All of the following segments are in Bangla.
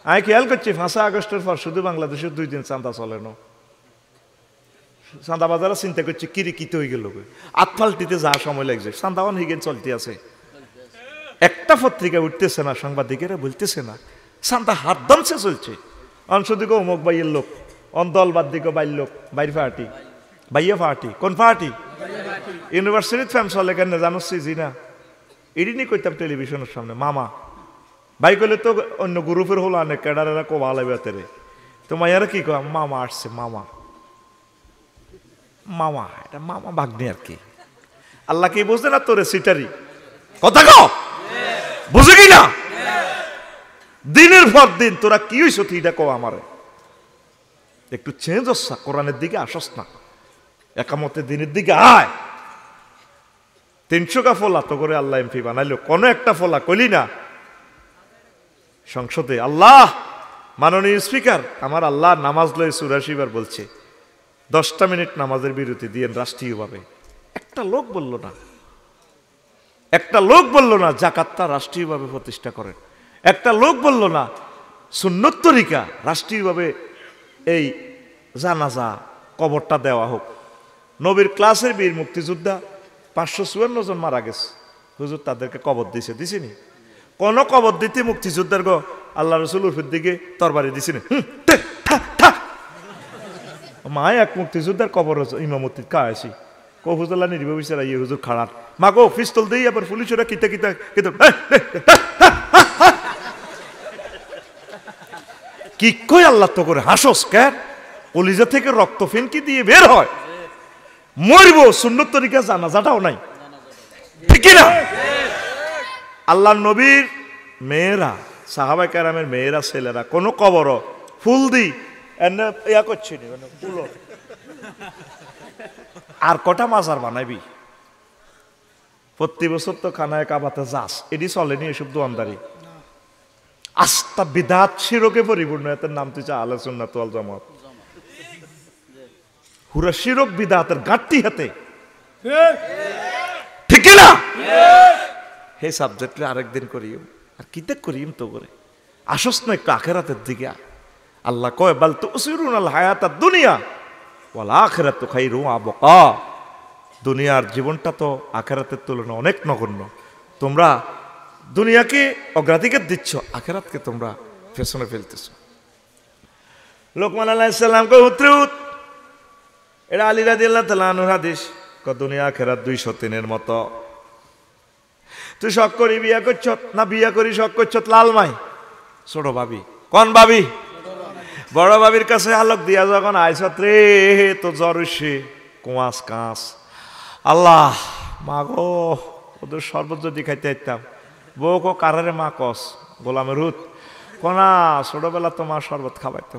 আমি খেয়াল করছি 5 আগস্টের পর শুধু বাংলাদেশে 2 দিন চাঁদা চলে না। চাঁদা বাজারে চিন্তা করছি কিরিকিতে হয়ে গেল, আতফাল্টিতে যা সময় লাগছে চাঁদাওয়ান হিগেন চলতে আছে। একটা পত্রিকা উঠতেছে না, সাংবাদিকেরা বলতেছে না, চাঁদা হাত দমছে চলছে। অংশদিকে অমুক বাইয়ের লোক, অন্দল বাদ দিকে বাইর লোক, বাইর পার্টি, বাইয়া পার্টি, কোন পার্টি? ইউনিভার্সিটির ফ্যাম চলে কেন জানোছি জি না, এটি নিয়ে কইতাম টেলিভিশনের সামনে মামা ভাই করলে তো অন্য গ্রুপের হলো অনেক ক্যাডারেরা কো ভালো বেতরে, তো মাইয়ারা কি কয় মামা আসছে, মামা মামা, এটা মামা ভাগ্নি আর কি। আল্লাহ কি বুঝতে না তোরে সিটারি কথা কও, বুঝে কি না? দিনের পর দিন তোরা কি হইছ তুই এটা কও আমারে, একটু চেঞ্জ হচ্ছা, কোরআনের দিকে আসস না, একামতের দিনের দিকে আয়। 300 ফোলা তো করে আল্লাহ এমপি বানাইলো, কোনো একটা ফোলা কইলি না সংসদে। আল্লাহ মাননীয় স্পিকার, আমার আল্লাহ নামাজ লয় 84 বার বলছে, 10টা মিনিট নামাজের বিরতি দিয়েন রাষ্ট্রীয়ভাবে। একটা লোক বলল না, একটা লোক বলল না যাকাতটা রাষ্ট্রীয়ভাবে প্রতিষ্ঠা করেন, একটা লোক বলল না সুন্নত তরিকা রাষ্ট্রীয়ভাবে এই জানাজা কবরটা দেওয়া হোক। নবীর ক্লাসের বীর মুক্তিযোদ্ধা 554 জন মারা গেছে, হুজুর তাদেরকে কবর দিছেনি? কোন কবর দিতে মুক্তিযোদ্ধার গো আল্লাহ রসুল উর্ফের দিকে তরবারি দিছেনি? মা এক মুক্তিযোদ্ধার কবর ইমামতির কাছি কহুজুল্লাহ নির্বাহ বিচারা ইয়ে হুজুর খাড়ার মা গো পিস্তল দিই, আবার পুলিশেরা কিতা কিতা কিতা কি কই আল্লাহ তো করে হাসস কেন? কলিজা থেকে রক্ত ফেনকি দিয়ে বের হয়, মরব সুন্নত তরিকা জানাজাটাও নাই, ঠিক না? আল্লাহ নবীর মেয়েরা, সাহাবায়ে কেরামের মেয়েরা, ছেলেরা কোন কবর ফুল দি এনে ইয়া করছে ফুল, আর কটা মাজার বানাইবি? প্রতি বছর তো খানায় কাবাতে যাস, এটি চলেনি এসব দোয়ানদারি। আস্তা বিদাত শিরকে পরিপূর্ণ, এত নাম তুই আহলে সুন্নাত ওয়াল জামাত, পুরা শিরক বিদাতের গাঁটটি হাতে, ঠিক না? হে সাবজেক্টে আরেকদিন করিও, আর কিতে করিম তো করে আসস না একটু আখেরাতের দিকে। আল্লাহ কয় বাল তুসিরুনাল হায়াতাদ দুনিয়া ওয়াল আখিরাতু খায়রুন ওয়া আবকা, দুনিয়ার জীবনটা তো আখেরাতের তুলনায় অনেক নগণ্য। তোমরা দুনিয়াকে অগ্রাধিকার দিচ্ছ, আখেরাতকে তোমরা পেছনে ফেলতেছ। লোকমান আলাইহিস সালাম কয় উত্তরুত, এটা আলী রাদিয়াল্লাহু তাআলা আনহুর হাদিস, কয় দুনিয়া আখেরাত 203-এর মতো। তুই শখ করি বিয়া করছ না, বিয়া করি শখ করছ লালমাই ছোট ভাবি, কোন ভাবি? বড় ভাবির কাছে আলোক দিয়া যখন আইসত রে তো জ্বর হইছে কুয়াশ কাঁচ, আল্লাহ মা গো ওদের শরবত যদি খাইতে আইতাম। বউ কো কারারে মা কস? গোলামের হুত কোনা ছোটবেলা তো মা শরবত খাবাইতো।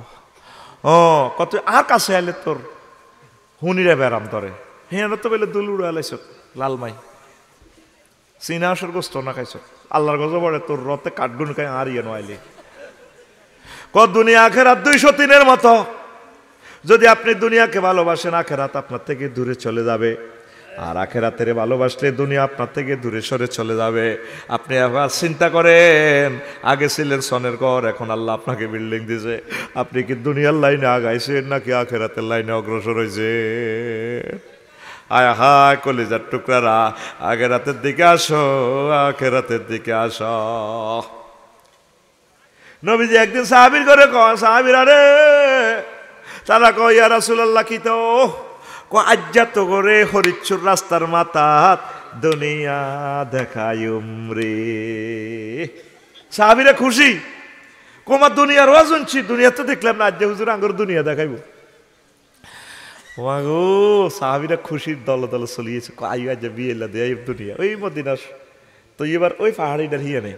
ও কত আর কাছে আইলে তোর হুনিরে বেড়াম ধরে, হ্যাঁ তো বলে দুল উড়ে আলাইছ লালমাই, চিনা আসর গোস্ত না খাইছ, আল্লাহর গজব পড়ে তোর রথে কাঠগুন খাই আর ইয়ে নইলে। কত দুনিয়া আখেরাত 203-এর মতো। যদি আপনি দুনিয়াকে ভালোবাসেন, আখেরাত আপনার থেকে দূরে চলে যাবে, আর আখেরাতের ভালোবাসলে দুনিয়া আপনার থেকে দূরে সরে চলে যাবে। আপনি আবার চিন্তা করেন, আগে ছিলেন সনের ঘর, এখন আল্লাহ আপনাকে বিল্ডিং দিয়েছে, আপনি কি দুনিয়ার লাইনে আগাইছেন নাকি আখেরাতের লাইনে অগ্রসর হয়েছে? আয় হায় কলিজার টুকরারা, আখেরাতের দিকে আসো, আখেরাতের দিকে আসো। নবীজি একদিন সাহাবীর ঘরে কয়, সাহাবীরা রে, তারা কয় ইয়া রাসূলুল্লাহ কি তো আজ্জা তো করে হরিচ্ছুর রাস্তার মাথাত দুনিয়া দেখায়ুম রে। সাহাবীরা খুশি, কোমা দুনিয়ার ওয়াজ শুনছি, দুনিয়া তো দেখলাম না, আজ্জা হুজুর আঙ্গুর দুনিয়া দেখাইব। গো সাহাবীরা খুশির দল দল চলিয়েছে, আইও আজ্জা বিয়ে দেয় দুনিয়া ওই মদিনা। তো এবার ওই পাহাড়িটার হিয়া নেই,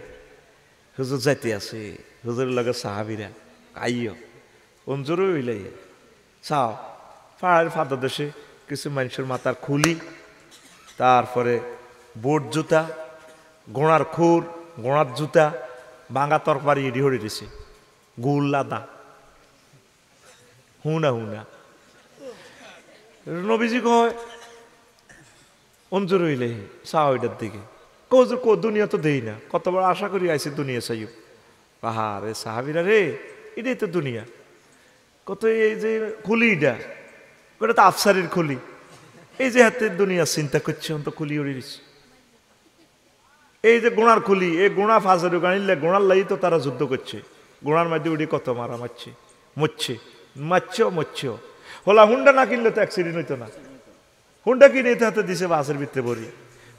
হুজুর যাইতে আছে, হুজুরের লগে সাহাবীরা আইও অঞ্জুর হইলে চাও পাহাড়ের ফাদা দেশে কিছু মানুষের মাথার খুলি, তারপরে বোট জুতা, গোড়ার খুর, গোড়ার জুতা, ভাঙা তরকারি ইডি হরে দিছে, গুল লাদা হুনা হুনা। নবীজি কয় অঞ্জুর হইলে চাও ওইটার দিকে, কৌজুর কো দুনিয়া তো দেই না, কতবার আশা করি আইসি দুনিয়া চাইও। পাহাড়ে সাহাবিরা রে, এটাই তো দুনিয়া। কত এই যে খুলিটা, ওটা তো আফসারির খুলি। এই যে হাতে দুনিয়া চিন্তা করছে, অন্ত খুলি উড়িয়েছে। এই যে গোড়ার খুলি, এই গোড়া ফাঁসের গানিলে গোড়ার লাই তো তারা যুদ্ধ করছে। গোড়ার মধ্যে উড়ি কত মারা মারছে, মরছেও। হলা হুন্ডা না কিনলে তো অ্যাক্সিডেন্ট হইতো না। হুন্ডা কিনে হাতে দিছে বাসের ভিতরে ভরি,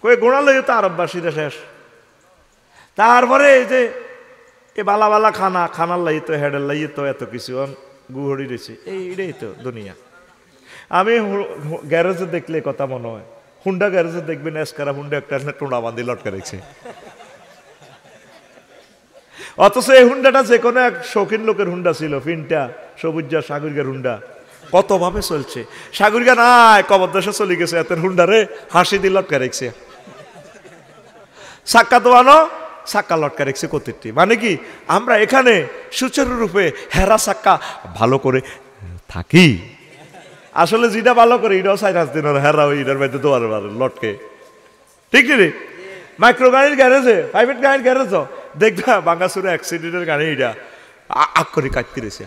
কয়ে গোড়া লইও তো আরববাসীরা শেষ। তারপরে এই যে এ বালা বালা খানার লাই তো হেডের লাই তো এত কিছু গুহড়ি রয়েছে। এইটাই তো দুনিয়া। আমি গ্যারেজে দেখলে কথা মনে হয়, হুন্ডা গ্যারেজে দেখবেন এসকারা হুন্ডা একটা টোনা বান্ধি লটকা রেখেছে। অথচ এই হুন্ডাটা যে কোনো এক শৌখিন লোকের হুন্ডা ছিল, ফিনটা সবুজা সাগরিকার হুন্ডা, কত ভাবে চলছে। সাগরিকা নাই, কবর দেশে চলে গেছে, এত হুন্ডা রে হাসি দিয়ে লটকা রেখেছে। চাক্কা দোয়ানো, চাক্কা লটকা রেখেছে কতিরটি। মানে কি আমরা এখানে সুচারুরূপে হেরা চাক্কা ভালো করে থাকি। আসলে যেটা ভালো করে এটাও 4-5 দিন হেরা ওই এটার মধ্যে দোয়ার লটকে, ঠিক রে। মাইক্রো গাড়ির গ্যারেজে, প্রাইভেট গাড়ির গ্যারেজ দেখবা বাঙ্গাসুরে অ্যাক্সিডেন্টের গাড়ি এটা আগ করে কাটতে রয়েছে,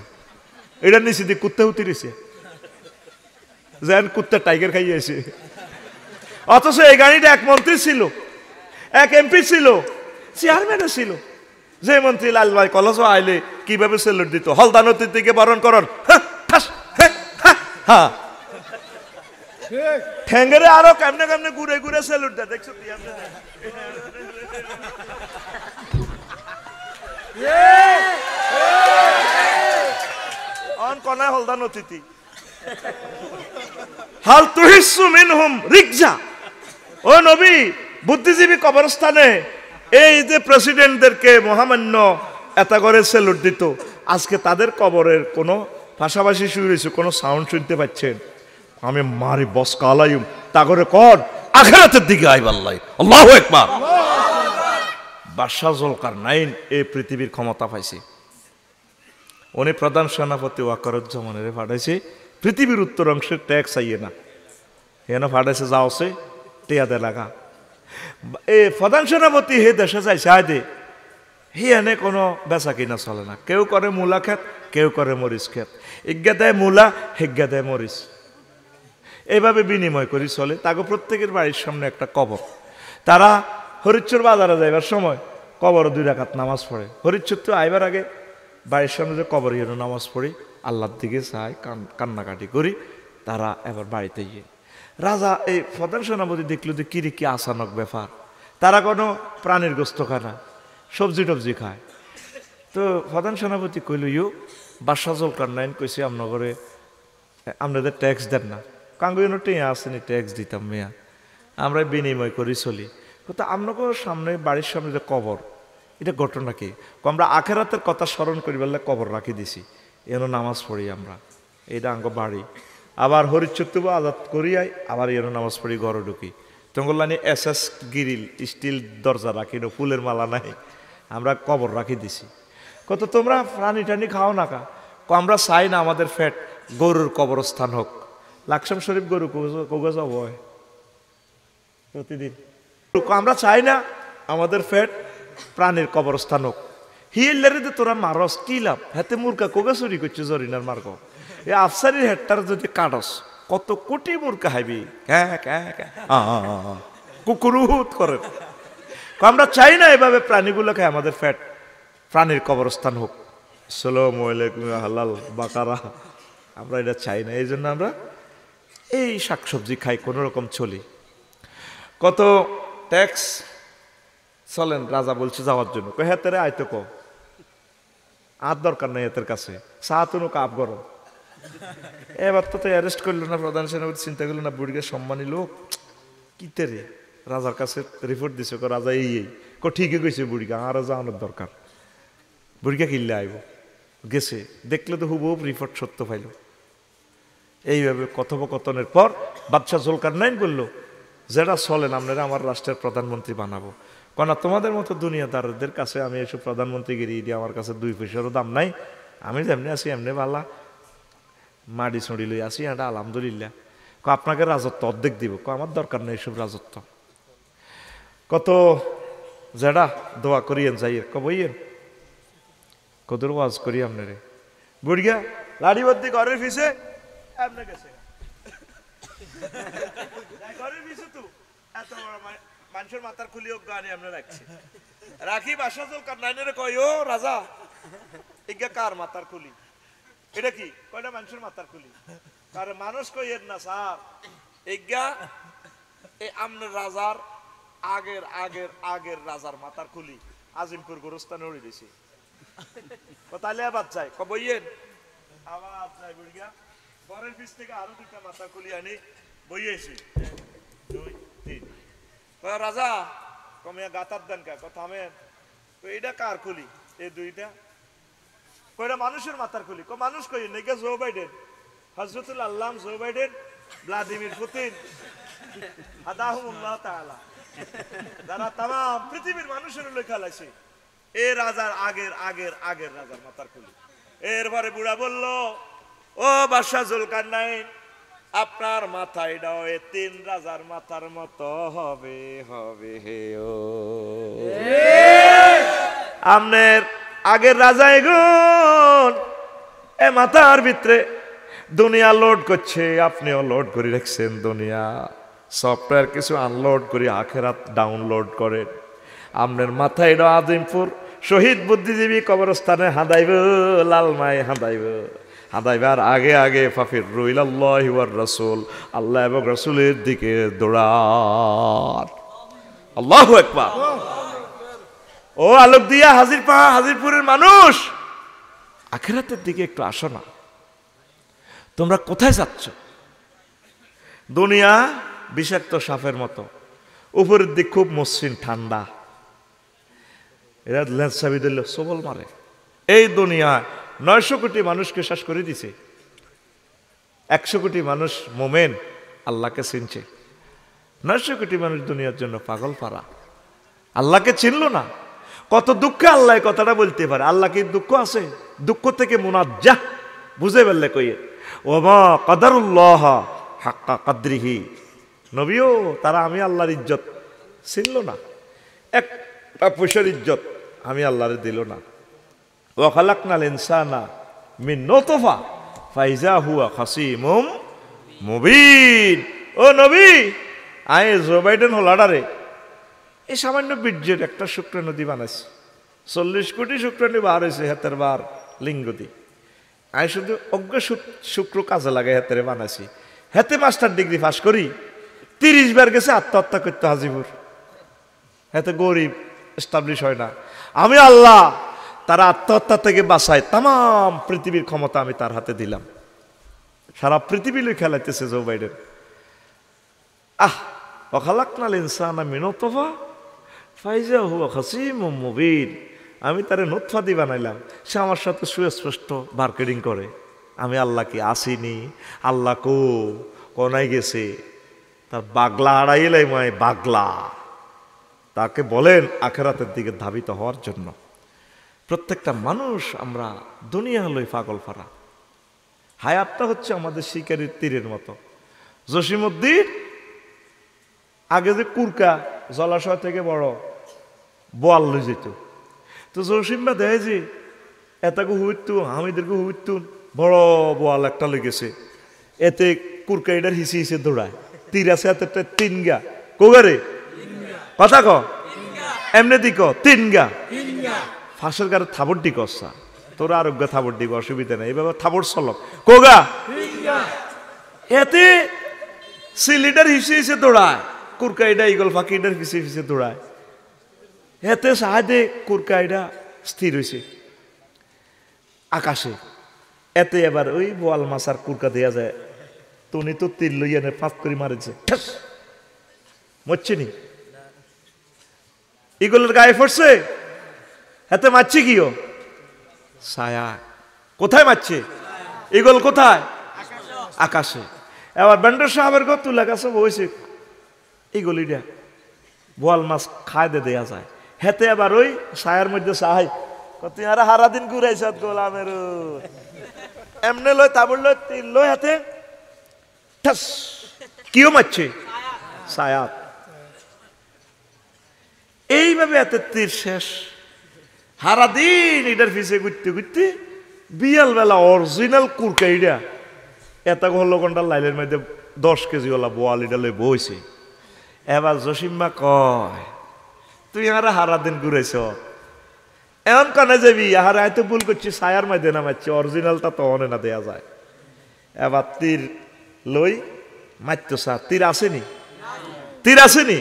এটার নিচে দিয়ে কুত্তে হুতি রয়েছে, যেন কুত্তে টাইগার খাইয়েছে। অথচ এই গাড়িটা এক মন্ত্রী ছিল, এক এমপি ছিল, চেয়ারম্যানও ছিল। যে মন্ত্রী লাল ভাই কলস আইলে কিভাবে সেলুট দিত, হলদা নদীর দিকে বরণ করন, ঠেঙ্গেরে আরো কেমনে কেমনে ঘুরে ঘুরে সেলুট দেয়, দেখছো? কনায় হলদা নদীতি হাল তুহিসু মিনহুম রিকজা। ও নবী, বুদ্ধিজীবী কবরস্থানে এই যে প্রেসিডেন্টদেরকে মহামান্য এত করে সেলুট দিত, আজকে তাদের কবরের কোনো পাশাপাশি শুয়ে রয়েছে, কোনো সাউন্ড শুনতে পাচ্ছেন? আমি মারি বস কালাইম তাগরে কর আখিরাতের দিকে আইবাল্লাই, আল্লাহু আকবার। বাদশাহ জুলকারনাইন এই পৃথিবীর ক্ষমতা পাইছে। উনি প্রধান সেনাপতি ওয়াকারুজ্জামানের পাঠাইছে পৃথিবীর উত্তর অংশের ট্যাক্স আইয়ে না, এনে পাঠাইছে যাওছে টিয়াদে লাগা। এই প্রধান সেনাপতি হে দেশে যাইছে আয় হি এনে কোনো বেচা কিনা চলে না। কেউ করে মূলা ক্ষেত, কেউ করে মরিচ ক্ষেত, ইজ্ঞা দেয় মূলা, হিজ্ঞা দেয় মরিচ, এইভাবে বিনিময় করি চলে। তাকে প্রত্যেকের বাড়ির সামনে একটা কবর। তারা হরিচ্ছর বাজারে যাইবার সময় কবর 2 রাকাত নামাজ পড়ে। হরিচ্ছর তো আইবার আগে বাড়ির সামনে যে কবর যেন নামাজ পড়ি, আল্লাহর দিকে চাই, কান্নাকাটি করি। তারা এবার বাড়িতে গিয়ে রাজা এই প্রধান সেনাপতি দেখলো যে কিরে কি আচানক ব্যাপার, তারা কোনো প্রাণীর গোস্ত খায় না, সবজি টবজি খায়। তো প্রধান সেনাপতি কইল, ইউ বাদশাহ জুলকারনাইন কইছে আমনগরে আপনাদের ট্যাক্স দেন না। কাঙ্গুনো টেয়া আসেনি, ট্যাক্স দিতাম মেয়া, আমরা বিনিময় করি চলি। কিন্তু আপনাকে সামনে বাড়ির সামনে যে কবর, এটা ঘটনা কি? আমরা আখেরাতের কথা স্মরণ করি বললে কবর রাখি দিছি, এনো নামাজ পড়ি আমরা, এইটা আঙ্গ বাড়ি। আবার হরিচত্তুব আজাদ করিয়াই আবার এনো নামাজ পড়ি, ঘরে ঢুকি। তঙ্গলানি এসএস গিরিল স্টিল দরজা রাখি, ফুলের মালা নাই, আমরা কবর রাখি দিছি। কত তোমরা প্রাণী টানি খাও না কা? আমরা চাই না আমাদের ফ্যাট গরুর কবরস্থান হোক। লাকসাম শরীফ গরু কৌগা যাব প্রতিদিন, আমরা চাই না আমাদের ফ্যাট প্রাণীর কবরস্থান হোক। হিয়েলারে তোরা মারস কি লাভ? হাতে মুরগা কোগা চুরি করছে জরিনার মার্গ। এই আফসারির হেডটার যদি কাটস, কত কোটি মুরগা হাইবি, কুকুরুত করে। আমরা চাই না এভাবে প্রাণীগুলোকে আমাদের ফ্যাট প্রাণীর কবরস্থান হোক। আসসালামু আলাইকুম হালাল বাকারা, আমরা এটা চাই না। এই জন্য আমরা এই শাকসবজি খাই, কোনো রকম চলি। কত ট্যাক্স চলেন, রাজা বলছে যাওয়ার জন্য, হেতেরে আইতো ক আর দরকার নেই এতের কাছে, সাহাতুনো কাপ গরো। এবার তো অ্যারেস্ট করলো না প্রধান সেনাপতি, চিন্তা করলো না বুড়িকে সম্মানী লোক কিতে রে, রাজার কাছে রিপোর্ট দিছে, রাজা এই ঠিকই কইছে বুড়িকে আরো যাওয়ানোর দরকার, বুড়িকে কিনলে আইব। গেছে, দেখলে তো হুবহুব রিপোর্ট সত্য পাইল। এইভাবে কথোপকথনের পর বাদশাহ জুলকারনাইন বলল, যেটা চলেন আপনারা আমার রাষ্ট্রের প্রধানমন্ত্রী বানাবো। কেননা তোমাদের মতো দুনিয়াদারদের কাছে আমি এসব প্রধানমন্ত্রীগিরি দিয়ে আমার কাছে 2 পয়সারও দাম নাই। আমি যেমনি আছি এমনি ভালা মাটি ছড়ি লই আসি, এটা আলহামদুলিল্লাহ। আপনাকে রাজত্ব অর্ধেক দিব, আমার দরকার নেই এসব রাজত্ব। কত যেটা দোয়া করিয়েন যাইয়ের কবইয়েন কদর ওয়াজ করি আপনারে বুড়িয়া লাড়ি বদ্দি ঘরের পিছে আপনি গেছে ঘরের পিছে তো এত বড় মানুষের মাথার খুলি গানি আমরা রাখছি রাখি বাসা চল কান্নাইনে কই ও রাজা এগা কার মাথার খুলি এটা কি কয়টা মানুষের মাথার খুলি কারণ মানুষ কই এর না স্যার এগা এই আমনের রাজার আগের আগের আগের রাজার মাথার খুলি আজিমপুর গোরস্থানে উড়ে দিছি তাহলে আবার চাই বইয়েন আবার চাই বুড়িয়া পরের পিছ থেকে আরো দুটা মাথা খুলি আনি বইয়েছি 2 3 রাজা কমে গাতার দেন কা কথা থামেন এইটা কার খুলি এই দুইটা কয়টা মানুষের মাথার খুলি মানুষ কই নাকি জো বাইডেন হযরতুল আল্লাহ জো বাইডেন ভ্লাদিমির পুতিন আদাহুল্লাহ তাআলা যারা তাম পৃথিবীর মানুষের লেখা লাইছে এই রাজার আগের আগের আগের রাজার মাথার খুলি এরপরে বুড়া বলল ও বাদশা জুলকারনাইন আপনার মাথায় দাও এ 3 রাজার মাথার মতো হবে হবে হে ও আমনের আগের রাজা এগুন এ মাথার ভিতরে দুনিয়া লোড করছে আপনিও লোড করে রাখছেন দুনিয়া সফটওয়্যার কিছু আনলোড করে আখেরাত ডাউনলোড করেন আমনের মাথায় দাও আজিমপুর শহীদ বুদ্ধিজীবী কবরস্থানে হাঁদাইব লালমাই হাঁদাইব হাঁদাইবার আগে আগে ফাফির রুইলাল্লাহি ওয়ার রাসূল আল্লাহ এবং রাসূলের দিকে দৌড়ান আল্লাহু আকবার ও আলোক দিয়া হাজিরপুরের মানুষ আখিরাতের দিকে একটু আসো না তোমরা কোথায় যাচ্ছ দুনিয়া বিষাক্ত সাপের মতো উপরের দিক খুব মসৃণ ঠান্ডা এরা লেন্সাবি দিল সবল মারে এই দুনিয়া 900 কোটি মানুষকে শেষ করে দিছে 100 কোটি মানুষ মোমেন আল্লাহকে চিনছে 900 কোটি মানুষ দুনিয়ার জন্য পাগল পারা আল্লাহকে চিনল না কত দুঃখে আল্লাহ কথাটা বলতে পারে আল্লাহ কি দুঃখ আছে দুঃখ থেকে মুনাজ্জাহ বুঝে ফেললে কইয়ে ওমা কাদারুল্লাহ হাক্কা কাদরিহি নবীও তারা আমি আল্লাহর ইজ্জত চিনল না একটা পয়সার ইজ্জত আমি আল্লাহরে দিল না ওয়া খালাকনাল ইনসানা মিন নুতফা ফাইজা হুয়া খাসিমুম মুবিন ও নবী আয়ে জো বাইডেন হলাডারে এই সামান্য বীর্যের একটা শুক্র নদী বানাইছে 40 কোটি শুক্রাণু বার হয়েছে হাতের বার লিঙ্গদি আমি শুধু অজ্ঞ শুক্র কাজে লাগে হাতের বানাইছি হাতে মাস্টার ডিগ্রি পাস করি 30 বার গেছে আত্মহত্যা করতে হাজিপুর হাতে গরিব এস্টাবলিশ হয় না আমি আল্লাহ তারা আত্মহত্যা থেকে বাঁচায় তাম পৃথিবীর ক্ষমতা আমি তার হাতে দিলাম সারা পৃথিবী লই খেলাইতেছে জো বাইডেন ওয়া খালাকনাল ইনসানা মিন নুতফা ফাইজা হুয়া খাসিমুম মুবিন আমি তারে নুতফা দিয়ে বানাইলাম সে আমার সাথে সুস্পষ্ট মার্কেটিং করে আমি আল্লাহ কি আসিনি আল্লাহ কোনায় গেছে তার বাগলা হারাইলাই মায় বাগলা তাকে বলেন আখিরাতের দিকে ধাবিত হওয়ার জন্য প্রত্যেকটা মানুষ আমরা দুনিয়া লই পাগল ফারা হায়াতটা হচ্ছে আমাদের শিকারীর তীরের মতো জসিমউদ্দিন আগে যে কুরকা জলাশয় থেকে বড় বোয়াল লই যেত তো জসিমবা দেয় যে এটাকে হুইতু হামিদেরকে হুইতু বড় বোয়াল একটা লেগেছে এতে কুরকা এটার হিসে হিসে দৌড়ায় তীর আছে হাতে 3 গা কোগারে কথা ক এমনি দিক 3 গা ফাঁসের গাড়ি থাবর দিক অসা তোর আরোগ্য থাবর দিক অসুবিধা নেই এভাবে থাবর চলক কোগা এতে সিলিটার হিসে হিসে দৌড়ায় কুরকাইডা ইগল ফাঁকিটার পিছে পিছে দৌড়ায় এতে সাহায্যে কুরকাইডা স্থির হয়েছে আকাশে এতে এবার ওই বোয়াল মাছ আর কুরকা দেয়া যায় তুমি তো তীর লইয়া নে ফাঁক করে মারেছে মরছে নি ইগলের গায়ে পড়ছে এতে মারছে কিও ছায়া কোথায় মারছে ইগল কোথায় আকাশে এবার বেন্ডার সাহেবের ঘর তুলে গেছে বসে ইগলিটা বোয়াল মাছ খায় দেয়া যায় হেতে আবার ওই ছায়ার মধ্যে সাহাই তুই আর হারা দিন ঘুরাইছ গোলামের এমনে লয় তাবর লয় তিল লয় হাতে ঠাস কিও মারছে ছায়াত এইভাবে এতে তীর শেষ সারাদিন এটার পিছে ঘুরতে ঘুরতে বিয়াল বেলা অরিজিনাল কুরকাইডা এত হলো ঘন্টার লাইনের মধ্যে 10 কেজি ওলা বোয়ালিটা লই বইছে। এবার জসিম্মা কয় তুই হারা সারাদিন ঘুরেছ, এমন কানে যাবি আহারে হয়তো ভুল করছি, ছায়ার মধ্যে নামাচ্ছি, অরিজিনালটা তো অনে না দেয়া যায়। এবার তীর লই মারতো স্যার, তীর আসেনি, তীর আসেনি।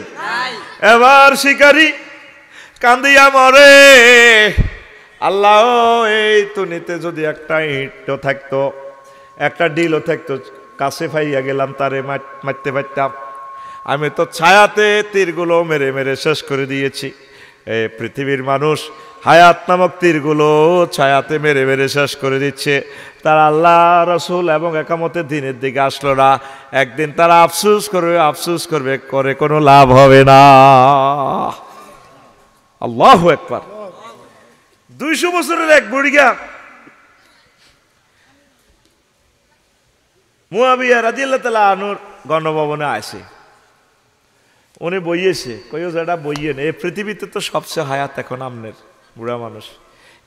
এবার শিকারি কান্দিয়া মরে, আল্লাহ এই তুনিতে যদি একটা ইটও থাকতো, একটা ডিলও থাকতো, কাছে ফাইয়া গেলাম তারে মারতে পারতাম। আমি তো ছায়াতে তীরগুলো মেরে মেরে শেষ করে দিয়েছি। এই পৃথিবীর মানুষ হায়াত নামক তীরগুলো ছায়াতে মেরে মেরে শেষ করে দিচ্ছে। তারা আল্লাহ রসুল এবং একামতের দিনের দিকে আসলো না। একদিন তারা আফসুস করবে, আফসুস করবে, করে কোনো লাভ হবে না। আল্লাহু আকবার। 200 বছরের এক বুড়িয়া মুয়াবিয়া রাদিয়াল্লাহু তাআলা আনহুর গণভবনে আসে। উনি বইয়েছে, কইও যেটা বইয়েন, এই পৃথিবীতে তো সবচেয়ে হায়াত এখন আমনের বুড়া মানুষ,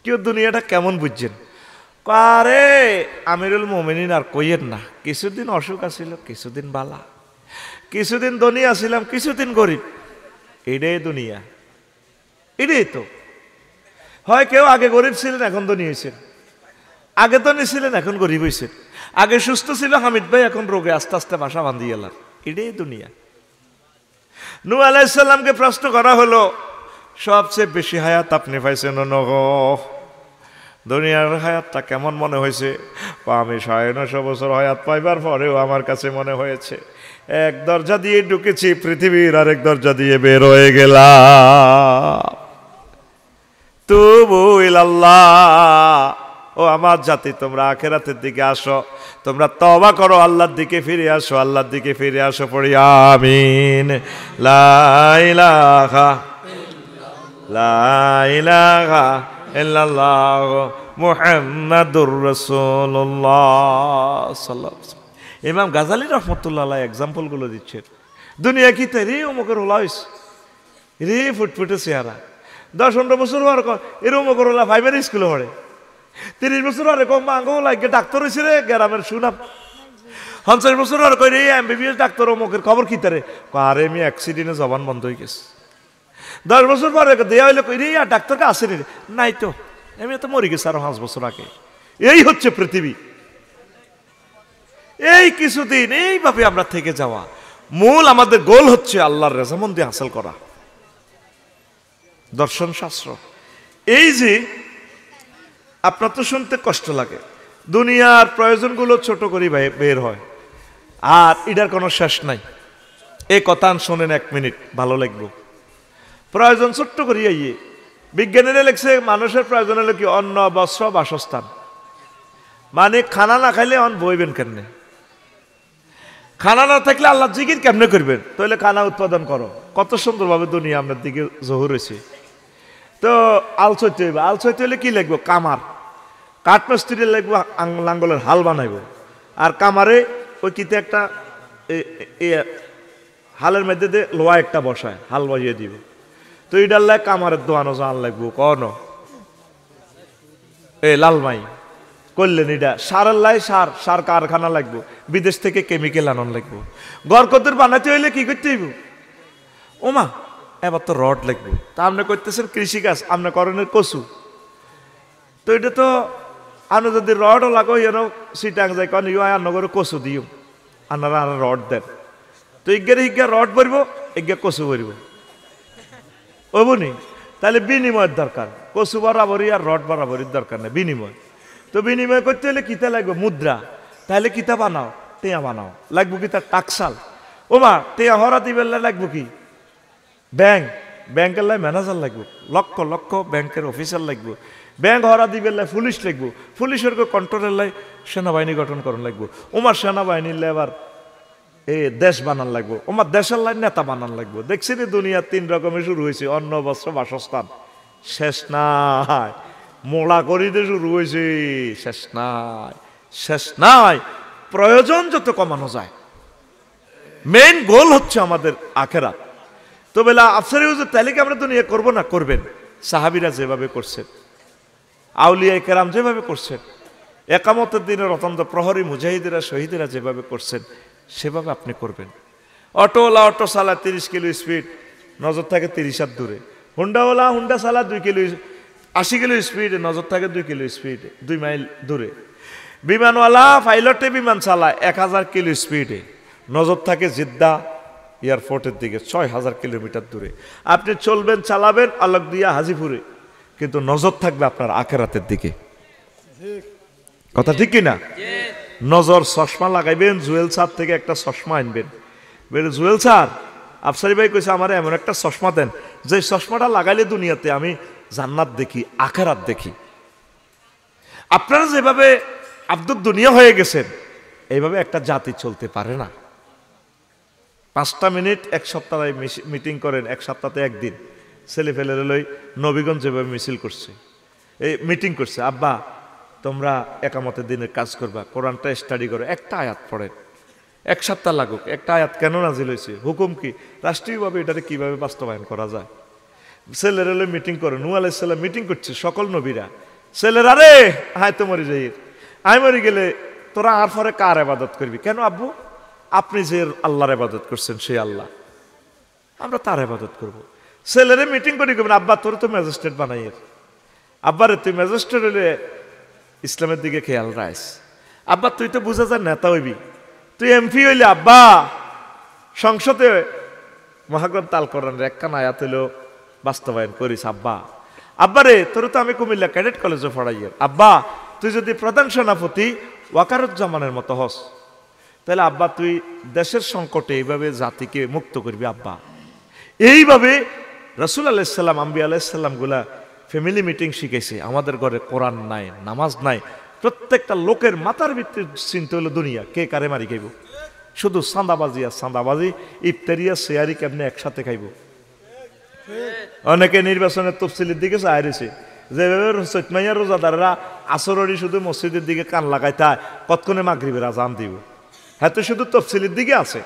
কেউ দুনিয়াটা কেমন বুঝছেন? আরে আমিরুল মোমিনিন আর কইয়েন না, কিছুদিন অসুখ আছিল, কিছুদিন বালা, কিছুদিন ধনী আছিলাম, কিছুদিন গরিব, এটাই দুনিয়া, এটাই তো হয়। কেউ আগে গরিব ছিলেন এখন ধনী হয়েছেন, আগে ধনী ছিলেন এখন গরিব হয়েছেন, আগে সুস্থ ছিল হামিদ ভাই এখন রোগে আস্তে আস্তে বাসা বাঁধিয়ে গেলাম, এটাই দুনিয়া। নূহ আলাইহিস সালামকে প্রশ্ন করা হলো সবচেয়ে বেশি হায়াত আপনি পাইছেন দুনিয়ার হায়াতটা কেমন মনে হয়েছে? আমি 950 বছর হায়াত পাইবার পরেও আমার কাছে মনে হয়েছে এক দরজা দিয়ে ঢুকেছি, পৃথিবীর আরেক দরজা দিয়ে বের হয়ে গেলাম। তুবু ইলাল্লাহ, ও আমার জাতি তোমরা আখিরাতের দিকে আসো, তোমরা তওবা করো, আল্লাহর দিকে ফিরে আসো, আল্লাহর দিকে ফিরে আসো। পড়ি আমিন। লা ইলাহা ইল্লাল্লাহ মুহাম্মাদুর রাসূলুল্লাহ সাল্লাল্লাহু আলাইহি ওয়াসাল্লাম। ইমাম গাজালি রাহমাতুল্লাহ আলাইহি एग्जांपल গুলো দিচ্ছেন। দুনিয়া কি তেরি অমুকের হলাইস রে ফুটফুটে চেহারা, 10-15 বছর হওয়ার এরকম করলা ফাইভের স্কুলে পড়ে, 30 বছর আর কম মাঙ্গো লাগে ডাক্তার হয়েছে রে গ্রামের সুনাম, 50 বছর আর কই রে এমবিবিএস ডাক্তার অমুকের খবর কি তারে, আরে আমি অ্যাক্সিডেন্টে জবান বন্ধ হয়ে গেছে। 10 বছর পরে দেয়া হইলে কই রে আর ডাক্তারকে আসে রে, নাই তো আমি তো মরে গেছি আরো 5 বছর আগে। এই হচ্ছে পৃথিবী, এই কিছুদিন এইভাবে আমরা থেকে যাওয়া। মূল আমাদের গোল হচ্ছে আল্লাহর রেজামন্দি হাসিল করা। দর্শন শাস্ত্র এই যে আপনার তো শুনতে কষ্ট লাগে, দুনিয়ার প্রয়োজনগুলো ছোট করে বের হয় আর এটার কোনো শেষ নাই। এই কথা শোনেন 1 মিনিট, ভালো লাগবে। প্রয়োজন ছোট্ট করিয়া বিজ্ঞানীরা লেখছে মানুষের প্রয়োজন হলো কি অন্ন, বস্ত্র, বাসস্থান। মানে খানা না খাইলে অন বইবেন কেমনে, খানা না থাকলে আল্লাহ জিকির কেমনে করবেন? তাহলে খানা উৎপাদন করো। কত সুন্দরভাবে দুনিয়া আপনার দিকে জহুর হয়েছে। তো আল ছইতে হইবে, আল ছইতে হলে কি লাগবে? কামার, কাঠমিস্ত্রি লাগবে, লাঙ্গলের হাল বানাইব। আর কামারে ওই কিতে একটা হালের মধ্যে দিয়ে লোহা একটা বসায় হাল বাজিয়ে দিব। তো এটার লাই কামারের দোয়ানো জান লাগবো কন লালমাই করলেন। এটা সারের লাই সার কারখানা লাগবো, বিদেশ থেকে কেমিক্যাল আনন লাগবো। গড়কদর বানাতে হইলে কি করতে হইব? ওমা এবার তো রড লাগবে। তা আপনি করতেছেন কৃষিকাজ, আপনি করেন কচু। তো এটা তো আনো যদি রডও লাগো যেন সিটাং যায় কারণ ইউ আন্ন করে কচু দিও, আনারা আর রড দেন। তো ইজ্ঞা রড ভরব, ইজ্ঞা কচু ভরব, ওবনি। তাহলে বিনিময়ের দরকার, কচু বরাবরই আর রড বরাবরই দরকার নেই, বিনিময়। তো বিনিময় করতে হলে কিতা লাগবে? মুদ্রা। তাহলে কিতা বানাও? টেয়া বানাও। লাগবো কি তার টাকসাল? ওমা টেয়া হরা দিবেন লাগবো কি? ব্যাংকের লাই ম্যানেজার লাগবো, লক্ষ লক্ষ ব্যাংকের অফিসার লাগবো। ব্যাংক হরা দিবেন লাই পুলিশ লাগবো, পুলিশের কন্ট্রোলের লাই সেনাবাহিনী গঠন করন লাগবো। ওমার সেনাবাহিনীর লাই আবার দেশ বানান লাগবো, ওমার দেশের লাই নেতা বানান লাগবো। দেখছি রে দুনিয়া 3 রকমের শুরু হয়েছে, অন্ন, বস্ত্র, বাসস্থান। শেষ নাই, মোড়া করিতে শুরু হয়েছে, শেষ নাই, শেষ নাই। প্রয়োজন যত কমানো যায়, মেইন গোল হচ্ছে আমাদের আখেরাত। তো বেলা আফসারি হুজুর তাহলে কি আমরা দুনিয়া করবো না? করবেন। সাহাবীরা যেভাবে করছেন আউলিয়া কেরাম যেভাবে করছেন, একামতের দিনের অত্যন্ত প্রহরী মুজাহিদেরা শহীদেরা যেভাবে করছেন সেভাবে আপনি করবেন। অটোওয়ালা অটো চালা 30 কিলো স্পিড, নজর থাকে 30 হাত দূরে। হুন্ডাওয়ালা হুন্ডা চালা 2 কিলো 80 কিলো স্পিড, নজর থাকে 2 কিলো স্পিড, 2 মাইল দূরে। বিমানওয়ালা পাইলটে বিমান চালায় 1000 কিলো স্পিডে, নজর থাকে জিদ্দা এয়ারপোর্টের দিকে 6000 কিলোমিটার দূরে। আপনি চলবেন চালাবেন আলোক দিয়া হাজিপুরে, কিন্তু নজর থাকবে আপনার আখেরাতের দিকে। কথা ঠিক কিনা? নজর চশমা লাগাইবেন, জুয়েল স্যার থেকে একটা চশমা আনবেন। জুয়েল স্যার, আফসারি ভাই কইছে আমার এমন একটা চশমা দেন যে চশমাটা লাগাইলে দুনিয়াতে আমি জান্নাত দেখি, আখেরাত দেখি। আপনারা যেভাবে আব্দুল দুনিয়া হয়ে গেছেন, এইভাবে একটা জাতি চলতে পারে না। 5টা মিনিট এক সপ্তাহে মিটিং করেন, এক সপ্তাহে একদিন। ছেলে ফেলে লই নবীগঞ্জ যেভাবে মিছিল করছে, এই মিটিং করছে, আব্বা তোমরা একামতের দিনের কাজ করবা, কোরআনটা স্টাডি করো, একটা আয়াত পড়েন, 1 সপ্তাহ লাগুক। একটা আয়াত কেন নাজিল হয়েছে, হুকুম কি, রাষ্ট্রীয়ভাবে এটাকে কিভাবে বাস্তবায়ন করা যায়। ছেলেরা লই মিটিং করে, নূহ আলাইহিস সালাম মিটিং করছে, সকল নবীরা। ছেলেরা রে হায় তো মরি যাই, আমি মরি গেলে তোরা আর পরে কার ইবাদত করবি? কেন আব্বু? আপনি যে আল্লাহর ইবাদত করছেন সেই আল্লাহ, আমরা তার ইবাদত করব। ছেলেরে মিটিং করে করবেন, আব্বা তোর তো ম্যাজিস্ট্রেট বানাইয়ের, আব্বারে তুই ম্যাজিস্ট্রেট হইলে ইসলামের দিকে খেয়াল রাখ। আব্বা তুই তো বুঝা যায় নেতা হইবি, তুই এমপি হইলে আব্বা সংসদে মহাগ্রন্থ আল কোরআনের একখান আয়াত হইলেও বাস্তবায়ন করিস। আব্বা আব্বারে তোর তো আমি কুমিল্লা ক্যাডেট কলেজে পড়াইয়ের, আব্বা তুই যদি প্রধান সেনাপতি ওয়াকারুজ্জামানের মতো হস, তাহলে আব্বা তুই দেশের সংকটে এইভাবে জাতিকে মুক্ত করবি। আব্বা এইভাবে রাসূল আলাইহিস সালাম, আম্বিয়া আলাইহিস সালাম গুলা ফ্যামিলি মিটিং শিখেছে। আমাদের ঘরে কোরআন নাই, নামাজ নাই, প্রত্যেকটা লোকের মাথার ভিত্তির চিন্তা হলো দুনিয়া, কে কারে মারি খাইব, শুধু চাঁদাবাজি আর চাঁদাবাজি, ইফতারিয়া শেয়ারি কেমনে একসাথে খাইব। অনেকে নির্বাচনের তফসিলের দিকে চাই রয়েছে, যেভাবে চৈতমাইয়া রোজাদাররা আসররি শুধু মসজিদের দিকে কান লাগাইতে হয়, কতক্ষণে মাগরিবের আজান দিব। হ্যাঁ তো শুধু তফসিলের দিকে আছে,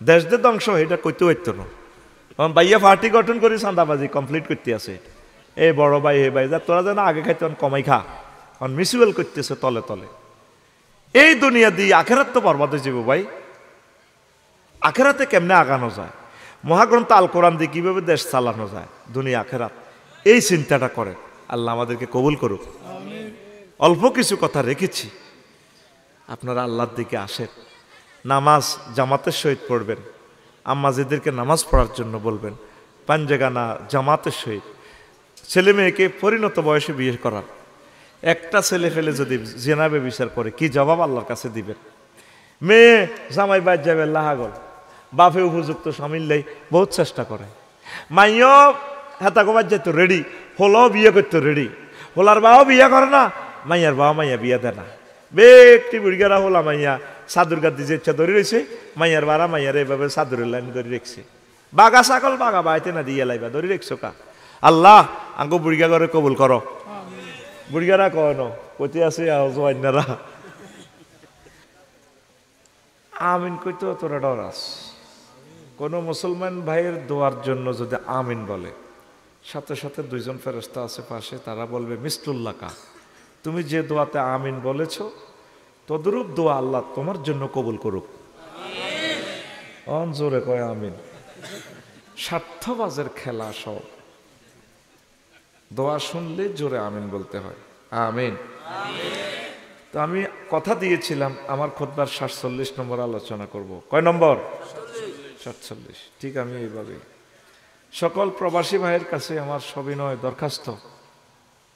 দেশ দিয়ে ধ্বংস এটা কইতে হইতো না। ভাইয়া পার্টি গঠন করে চাঁদাবাজি কমপ্লিট করতে আছে, এ বড় ভাই হে ভাই, যা তোরা যেন আগে খাইতে কমাই খা, মিসুয়াল করতেছে তলে তলে। এই দুনিয়া দিয়ে আখেরাত তো বরবাদ হয়ে যাবো ভাই। আখেরাতে কেমনে আগানো যায়, মহাগ্রন্থ আল কোরআন দিয়ে কিভাবে দেশ চালানো যায়, দুনিয়া আখেরাত, এই চিন্তাটা করে। আল্লাহ আমাদেরকে কবুল করুক। অল্প কিছু কথা রেখেছি, আপনারা আল্লাহর দিকে আসেন, নামাজ জামাতের সহিত পড়বেন, আম্মাজিদেরকে নামাজ পড়ার জন্য বলবেন, পাঞ্জেগানা জামাতের সহিত। ছেলে মেয়েকে পরিণত বয়সে বিয়ে করার, একটা ছেলে ফেলে যদি জেনাবে বিচার করে কি জবাব আল্লাহর কাছে দিবেন? মেয়ে জামাই বাইর যাবে লাহাগল, বাপে উপযুক্ত স্বামীর বহুত চেষ্টা করে, মাইও হেতা গোবার যেত রেডি, হলেও বিয়ে করতে রেডি, হোলার বাও বিয়ে করে না, মাইয়ার বাবা মাইয়া বিয়ে দেয় না। ব্যক্তি বুড়িগারা হোলা মাইয়া সাদুর গাদি যে ইচ্ছা ধরে রয়েছে, মাইয়ার বাড়া মাইয়ার এইভাবে সাদুরের লাইন ধরে রেখছে, বাগা ছাগল বাগা বাইতে না দিয়ে লাইবা ধরে রেখছো কা। আল্লাহ আঙ্গো বুড়িগা করে কবুল করো। বুড়িগারা কয় কইতে আছে জোয়াইনারা আমিন কইতো তোরা ডরাস। কোন মুসলমান ভাইয়ের দোয়ার জন্য যদি আমিন বলে, সাথে সাথে 2 জন ফেরেশতা আছে পাশে, তারা বলবে মিসলুল্লাকা, তুমি যে দোয়াতে আমিন বলেছ তদরূপ দোয়া আল্লাহ তোমার জন্য কবুল করুক। জোরে কয় আমিন। স্বার্থবাজের খেলা সব, দোয়া শুনলে জোরে আমিন বলতে হয়। আমিন। তো আমি কথা দিয়েছিলাম আমার খুতবার 47 নম্বর আলোচনা করব। কয় নম্বর? 47। ঠিক আমি এইভাবে সকল প্রবাসী ভাইয়ের কাছে আমার সবিনয় দরখাস্ত,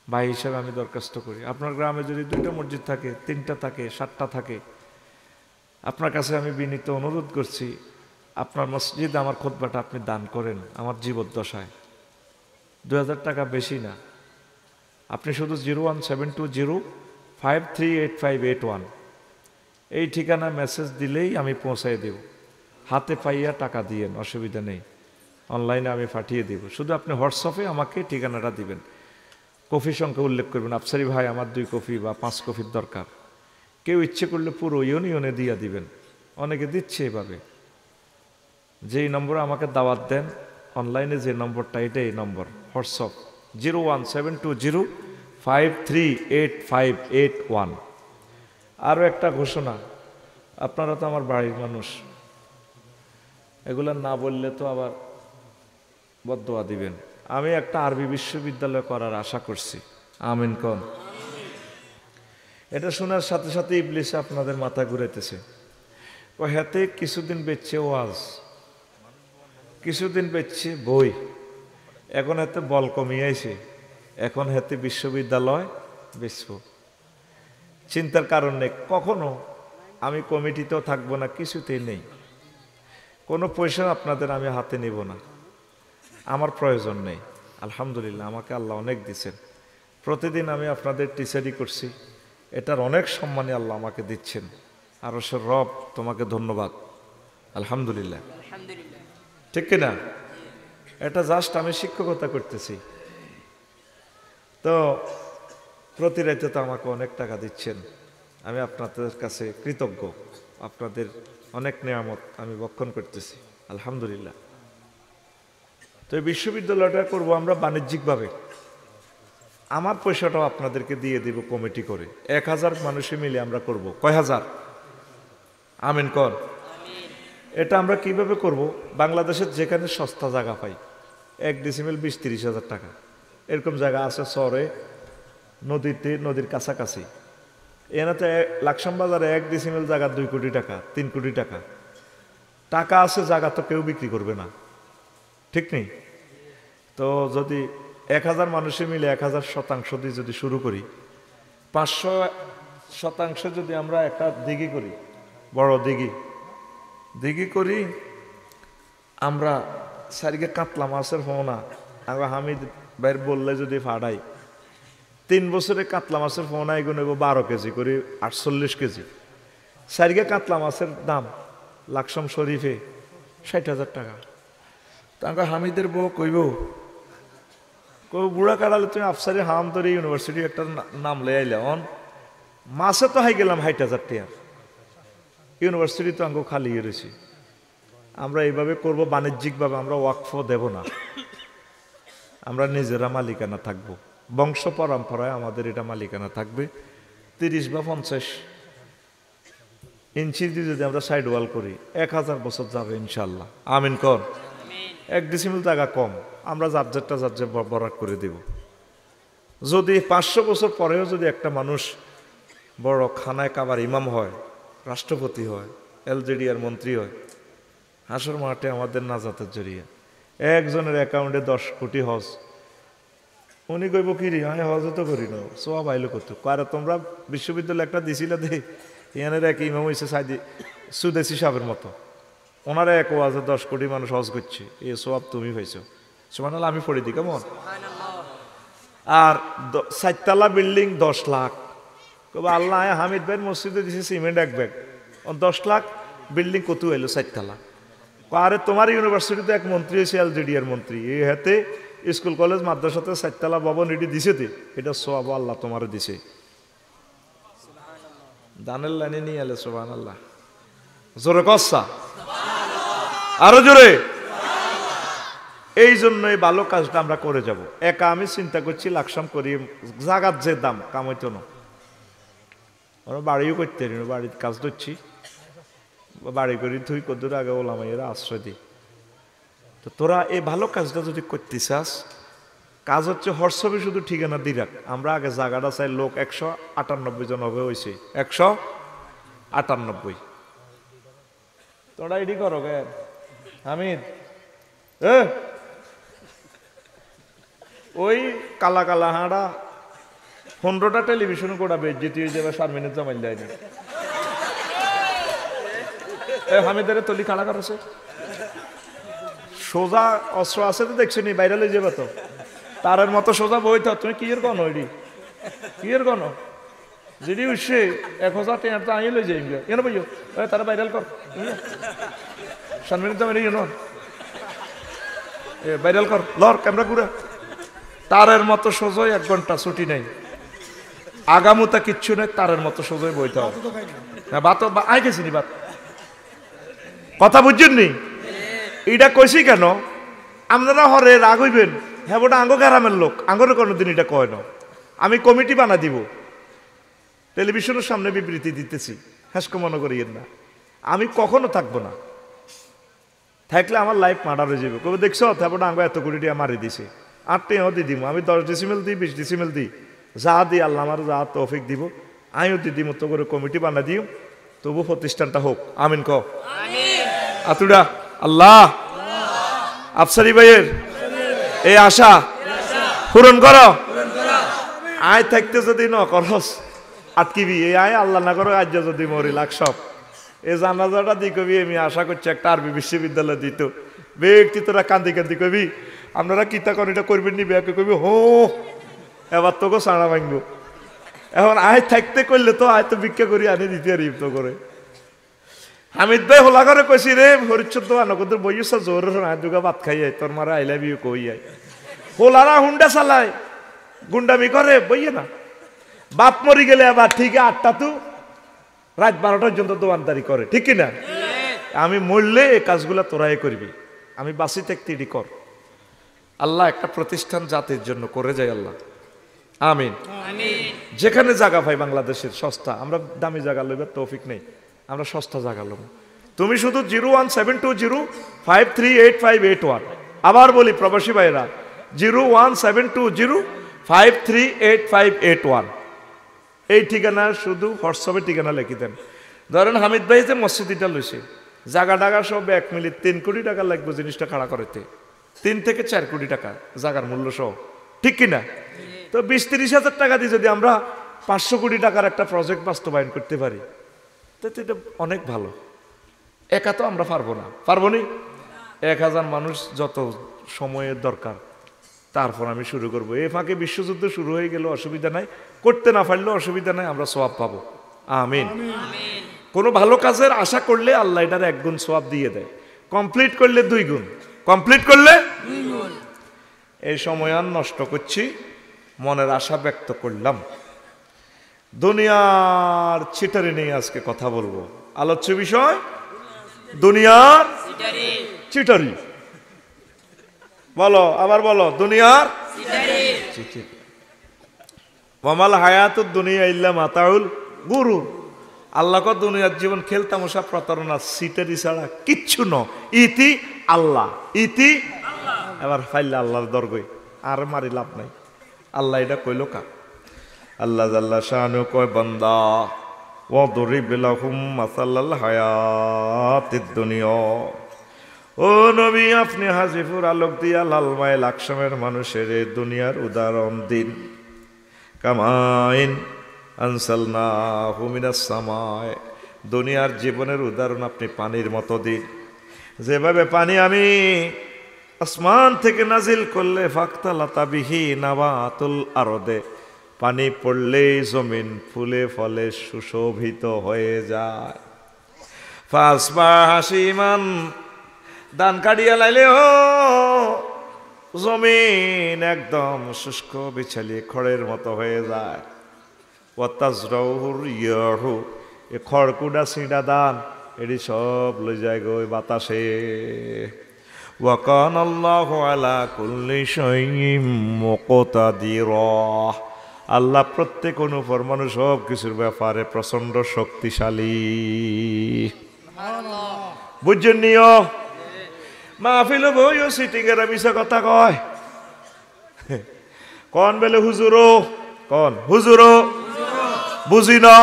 ভাই হিসেবে আমি দরখাস্ত করি, আপনার গ্রামে যদি 2টা মসজিদ থাকে, 3টা থাকে, 7টা থাকে, আপনার কাছে আমি বিনীত অনুরোধ করছি, আপনার মসজিদে আমার খুতবাটা আপনি দান করেন আমার জীবদ্দশায়। 2000 টাকা বেশি না, আপনি শুধু 01720538581 এই ঠিকানা মেসেজ দিলেই আমি পৌঁছাই দেব। হাতে পাইয়া টাকা দিয়েন, অসুবিধা নেই, অনলাইনে আমি পাঠিয়ে দেব। শুধু আপনি হোয়াটসঅ্যাপে আমাকে ঠিকানাটা দিবেন, কফি সংখ্যা উল্লেখ করবেন, আফসারি ভাই আমার 2 কফি বা 5 কফির দরকার। কেউ ইচ্ছে করলে পুরো ইউনিয়নে দিয়ে দিবেন, অনেকে দিচ্ছে এভাবে। যেই নম্বরে আমাকে দাওয়াত দেন অনলাইনে, যে নম্বরটা এটা এই নম্বর হোয়াটসঅ্যাপ 01720 538581। আরও একটা ঘোষণা, আপনারা তো আমার বাড়ির মানুষ, এগুলো না বললে তো আবার বদদোয়া দিবেন। আমি একটা আরবি বিশ্ববিদ্যালয় করার আশা করছি, আমিন কোন। এটা শোনার সাথে সাথে ইবলিস আপনাদের মাথা ঘুরাইতেছে। ও হাতে কিছুদিন বেচছে ওয়াজ, কিছুদিন বেচছে বই, এখন হাতে বল কমিয়েছে, এখন হাতে বিশ্ববিদ্যালয় বেচব। চিন্তার কারণ নেই, কখনো আমি কমিটিতেও থাকবো না, কিছুতেই নেই, কোনো পয়সা আপনাদের আমি হাতে নিব না, আমার প্রয়োজন নেই। আলহামদুলিল্লাহ, আমাকে আল্লাহ অনেক দিচ্ছেন, প্রতিদিন আমি আপনাদের টিচারি করছি, এটার অনেক সম্মানে আল্লাহ আমাকে দিচ্ছেন। আর সে রব, তোমাকে ধন্যবাদ, আলহামদুলিল্লাহ, ঠিক কিনা? এটা জাস্ট আমি শিক্ষকতা করতেছি, তো প্রতি রাতে তো আমাকে অনেক টাকা দিচ্ছেন, আমি আপনাদের কাছে কৃতজ্ঞ, আপনাদের অনেক নিয়ামত আমি ভক্ষণ করতেছি, আলহামদুলিল্লাহ। তো এই বিশ্ববিদ্যালয়টা করবো আমরা বাণিজ্যিকভাবে, আমার পয়সাটাও আপনাদেরকে দিয়ে দিব কমিটি করে, 1000 মানুষে মিলে আমরা করব। কয় হাজার? আমিন কর। এটা আমরা কিভাবে করব? বাংলাদেশের যেখানে সস্তা জায়গা পাই, 1 ডিসিমেল 20-30 হাজার টাকা, এরকম জায়গা আছে শহরে, নদীতে, নদীর কাছাকাছি। এখানে তো লাকসাম বাজারে 1 ডিসিমেল জায়গা 2 কোটি টাকা, 3 কোটি টাকা টাকা আছে, জায়গা তো কেউ বিক্রি করবে না, ঠিক নেই? তো যদি 1000 মানুষে মিলে 1000 শতাংশ দিয়ে যদি শুরু করি, 500 শতাংশ যদি আমরা একটা দিঘি করি, বড় দিঘি করি, আমরা সারিকে কাতলা মাছের ফোনা আমরা হামিদ ভাইয়ের বললে যদি ফাড়াই, 3 বছরে কাতলা মাছের ফোনা এগুলো নেব 12 কেজি করে, 48 কেজি। সারিকে কাতলা মাছের দাম লাকসাম শরীফে 60,000 টাকা। তাকে হামিদের বউ কইব, বুড়া কাটালে তুমি আফসারি হামতরি ইউনিভার্সিটি একটা নাম লে আইলে, অন মাছে তো হাই গেলাম 60,000 টাকা, ইউনিভার্সিটি তো আঙ্গো খালি রয়েছে। আমরা এইভাবে করব বাণিজ্যিকভাবে, আমরা ওয়াকফ দেব না, আমরা নিজেরা মালিকানা থাকবো, বংশ পরম্পরায় আমাদের এটা মালিকানা থাকবে। 30 বা 50 ইঞ্চি দিয়ে যদি আমরা সাইড ওয়াল করি, 1000 বছর যাবে ইনশাল্লাহ, আমিন কর। 1 ডিসিমিল জায়গা কম, আমরা যার বরাদ করে দেব। যদি 500 বছর পরেও যদি একটা মানুষ বড় খানায় কাবার ইমাম হয়, রাষ্ট্রপতি হয়, এলজেডিআর মন্ত্রী হয়, হাসর মাঠে আমাদের নাজাতের জরিয়া, একজনের অ্যাকাউন্টে 10 কোটি হজ, উনি কইব কি রে, আমি হজ তো করি না, সোয়া বাইলো করতো। কারণ তোমরা বিশ্ববিদ্যালয় একটা দিছিল দে, এখানের এক ইমাম হয়েছে সাইদি সুদেশি সাহেবের মতো, ওনারা এক ওয়াজে 10 কোটি মানুষ হজ করছে, এ সোয়াব তুমি হয়েছো, সুবহানাল্লাহ, আমি পড়ে দিই কেমন। আর 4 তলা বিল্ডিং 10 লাখ, আল্লাহ হামিদ ভাইয়ের মসজিদে দিছে সিমেন্ট 1 ব্যাগ, 10 লাখ বিল্ডিং কত এলো 4 তলা। আরে তোমার ইউনিভার্সিটিতে এক মন্ত্রী হয়েছে এলজেডিআর মন্ত্রী, এই হাতে স্কুল কলেজ মাদ্রাসাতে 4 তলা ভবন এটি দিছে, এটা সওয়াব আল্লাহ তোমারে দিছে, দানের লাইনে নিয়ে এলে, সুবহানাল্লাহ, জোরে কসা, আরো জোরে। এই জন্য এই ভালো কাজটা আমরা করে যাব। একা আমি চিন্তা করছি লাকসাম করি, জাগাত যে দাম কামাইতো না, আমরা বাড়িও করতে পারি না, বাড়ির কাজ ধরছি, বাড়ি করি তুই কদ্দুর আগে ওলামাইয়েরা আশ্রয় দিই। তো তোরা এই ভালো কাজটা যদি করতে চাস, কাজ হচ্ছে হোয়াটসঅ্যাপে শুধু ঠিকানা দিয়ে রাখ, আমরা আগে জায়গাটা চাই, লোক 198 জন হবে, হয়েছে 198। তোরা এডি করো গে হামিদ, ওই কালা কালা হাঁড়া 15টা টেলিভিশন কোটা বেজ্জিত হয়ে যাবে, 4 মিনিট জমাইল যায়নি। হামিদের তলি খাড়া করেছে, সোজা অস্ত্র আছে তো দেখছি নি, বাইরে লই যাবে তো, তারের মতো সোজা বই তো, তুমি কি এর গণ, ওইডি কি এর গণ, যদি উঠছে 1000 টাকা তো আই লই যাই এনে বইও, তারা ভাইরাল কর, 4 মিনিট জমাইলে ভাইরাল কর, লর ক্যামেরা ঘুরা, তারের মতো সোজাই 1 ঘন্টা ছুটি নেই, আগামুতা কিচ্ছু নেই, তারের মতো সোজাই বইতে হবে। হ্যাঁ, বাত আই গেছি নি, বাত কথা বুঝছেন নি? এটা কইছি কেন, আপনারা হরে রাগ হইবেন, হ্যাঁ ওটা আঙ্গ গ্রামের লোক, আঙ্গরে কোনোদিন এটা কয় না, আমি কমিটি বানা দিব, টেলিভিশনের সামনে বিবৃতি দিতেছি, হাসকে মনে করিয়েন না, আমি কখনো থাকবো না, থাকলে আমার লাইফ মার্ডার হয়ে যাবে। কবে দেখছো তারপর আঙ্গা এত কোটি টাকা মারি দিছে, 8 টাকাও দিয়ে দিব, আমি 10 ডিসিমেল দিই, 20 ডিসিমেল দিই, যা দিই আল্লাহ আমার যা তৌফিক দিব, আমিও দিদি মতো করে কমিটি বানা দিও, তবু প্রতিষ্ঠানটা হোক। আমিন ক আতুডা আল্লাহ আফসারি ভাইয়ের এই আশা পূরণ করো। আয় থাকতে যদি ন করস আটকিবি, এই আয় আল্লাহ না করো, আজ যদি মরি লাগ সব এই জানাজাটা দি কবি আমি আশা করছি একটা আরবি বিশ্ববিদ্যালয় দিত, ব্যক্তি তোরা কান্দি কান্দি কবি আপনারা কিতা করেন এটা করবেন নি, বেকে কবি হো এবার তোকে সাড়া ভাঙবো। এখন আয় থাকতে করলে তো আয় তো ভিক্ষা করি আনি দিতে আর তো করে। হামিদ ভাই হোলা করে কইছি রে হরিচ্ছদ আনকদের বইসা জোর আয় দুগা ভাত খাই আয়, তোর মারা আইলা বিয়ে কই আয়, হোলারা হুন্ডা চালায় গুন্ডামি করে বইয়ে না। বাপ মরি গেলে আবার ঠিক 8টা তো রাত 12টা পর্যন্ত দোয়ানদারি করে, ঠিক কিনা? আমি মরলে এই কাজগুলা তোরাই করবি, আমি বাসি থাকতে এটি কর। আল্লাহ একটা প্রতিষ্ঠান জাতির জন্য করে যায় আল্লাহ, আমিন। যেখানে জায়গা পাই বাংলাদেশের সস্তা, আমরা দামি জায়গা লইবার তৌফিক নেই, আমরা সস্তা জায়গা লব। তুমি শুধু 01720538581, আবার বলি প্রবাসী ভাইরা 01720538581, এই ঠিকানা শুধু হোয়াটসঅ্যাপে ঠিকানা লিখি দেন। ধরেন হামিদ ভাই যে মসজিদটা লইছে, জায়গা টাকা সব 1 মিনিট 3 কোটি টাকা লাগবে জিনিসটা খাড়া করতে, 3 থেকে 4 কোটি টাকা জায়গার মূল্য সহ, ঠিক কিনা? তো 20-30 হাজার টাকা দিয়ে যদি আমরা 500 কোটি টাকার একটা প্রজেক্ট বাস্তবায়ন করতে পারি, তো এটা অনেক ভালো। একা তো আমরা পারবো না, পারবো নি? 1000 মানুষ যত সময়ের দরকার, তারপর আমি শুরু করবো। এই ফাঁকে বিশ্বযুদ্ধ শুরু হয়ে গেল, অসুবিধা নাই, করতে না পারলেও অসুবিধা নাই, আমরা সওয়াব পাবো, আমিন। কোনো ভালো কাজের আশা করলে আল্লাহ এটার 1 গুণ সওয়াব দিয়ে দেয়, কমপ্লিট করলে 2 গুণ, কমপ্লিট করলে 2 গুণ। এই সময় আর নষ্ট করছি, মনের আশা ব্যক্ত করলাম। দুনিয়ার চিটারি নিয়ে আজকে কথা বলবো, আলোচ্য বিষয় দুনিয়ার চিটারি। বলো, আবার বলো, দুনিয়ার চিটারি। ওয়ামাল হায়াতুদ দুনিয়া ইল্লা মাতাউল গুরুর। আল্লাহ কো দুনিয়ার জীবন খেল তামাশা প্রতারণা চিটারি ছাড়া কিচ্ছু ন। ইতি আল্লাহ, ইতি আল্লাহ। এবার ফাইলে আল্লাহর দরগই আর মারি লাভ নাই। আল্লাহ এটা কইল কা? আল্লাহ জাল্লা শানু কয় বান্দা ওয়াদরিব লাহুম মাসালাল হায়াতিদ দুনিয়া। ও নবী, আপনি হাজিপুর আলোক দিয়া লালমাইল আকসামের মানুষের দুনিয়ার উদাহরণ দিন। কামাইন আনসালনাহু মিনাস সামায়, দুনিয়ার জীবনের উদাহরণ আপনি পানির মতো দিন। যেভাবে পানি আমি আসমান থেকে নাজিল করলে ফাক্তালাতা বিহি নাবাতুল আরদে, পানি পড়লেই জমিন ফুলে ফলে সুশোভিত হয়ে যায়। ফাসবা হাসিমান, দান কাটিয়া লাইলে ও জমিন একদম শুষ্ক বিছালিয়ে খড়ের মতো হয়ে যায়। ওয়াতাজরাউহুর ইয়াহু, এ খড়কুডা সিঁড়া দান এটি সব লই যায় গো বাতাসে। ওয়াকানাল্লাহু আলা কুল্লি শাইইন মুকতাদিরা, আল্লাহ প্রত্যেক অনুপরমাণু সব কিছুর ব্যাপারে প্রচন্ড শক্তিশালী। বুঝছেন নিও? মাহফিল বইও সিটিংয়ের মিশা কথা কয়, কন বেলে হুজুরো, কন হুজুরো বুঝি না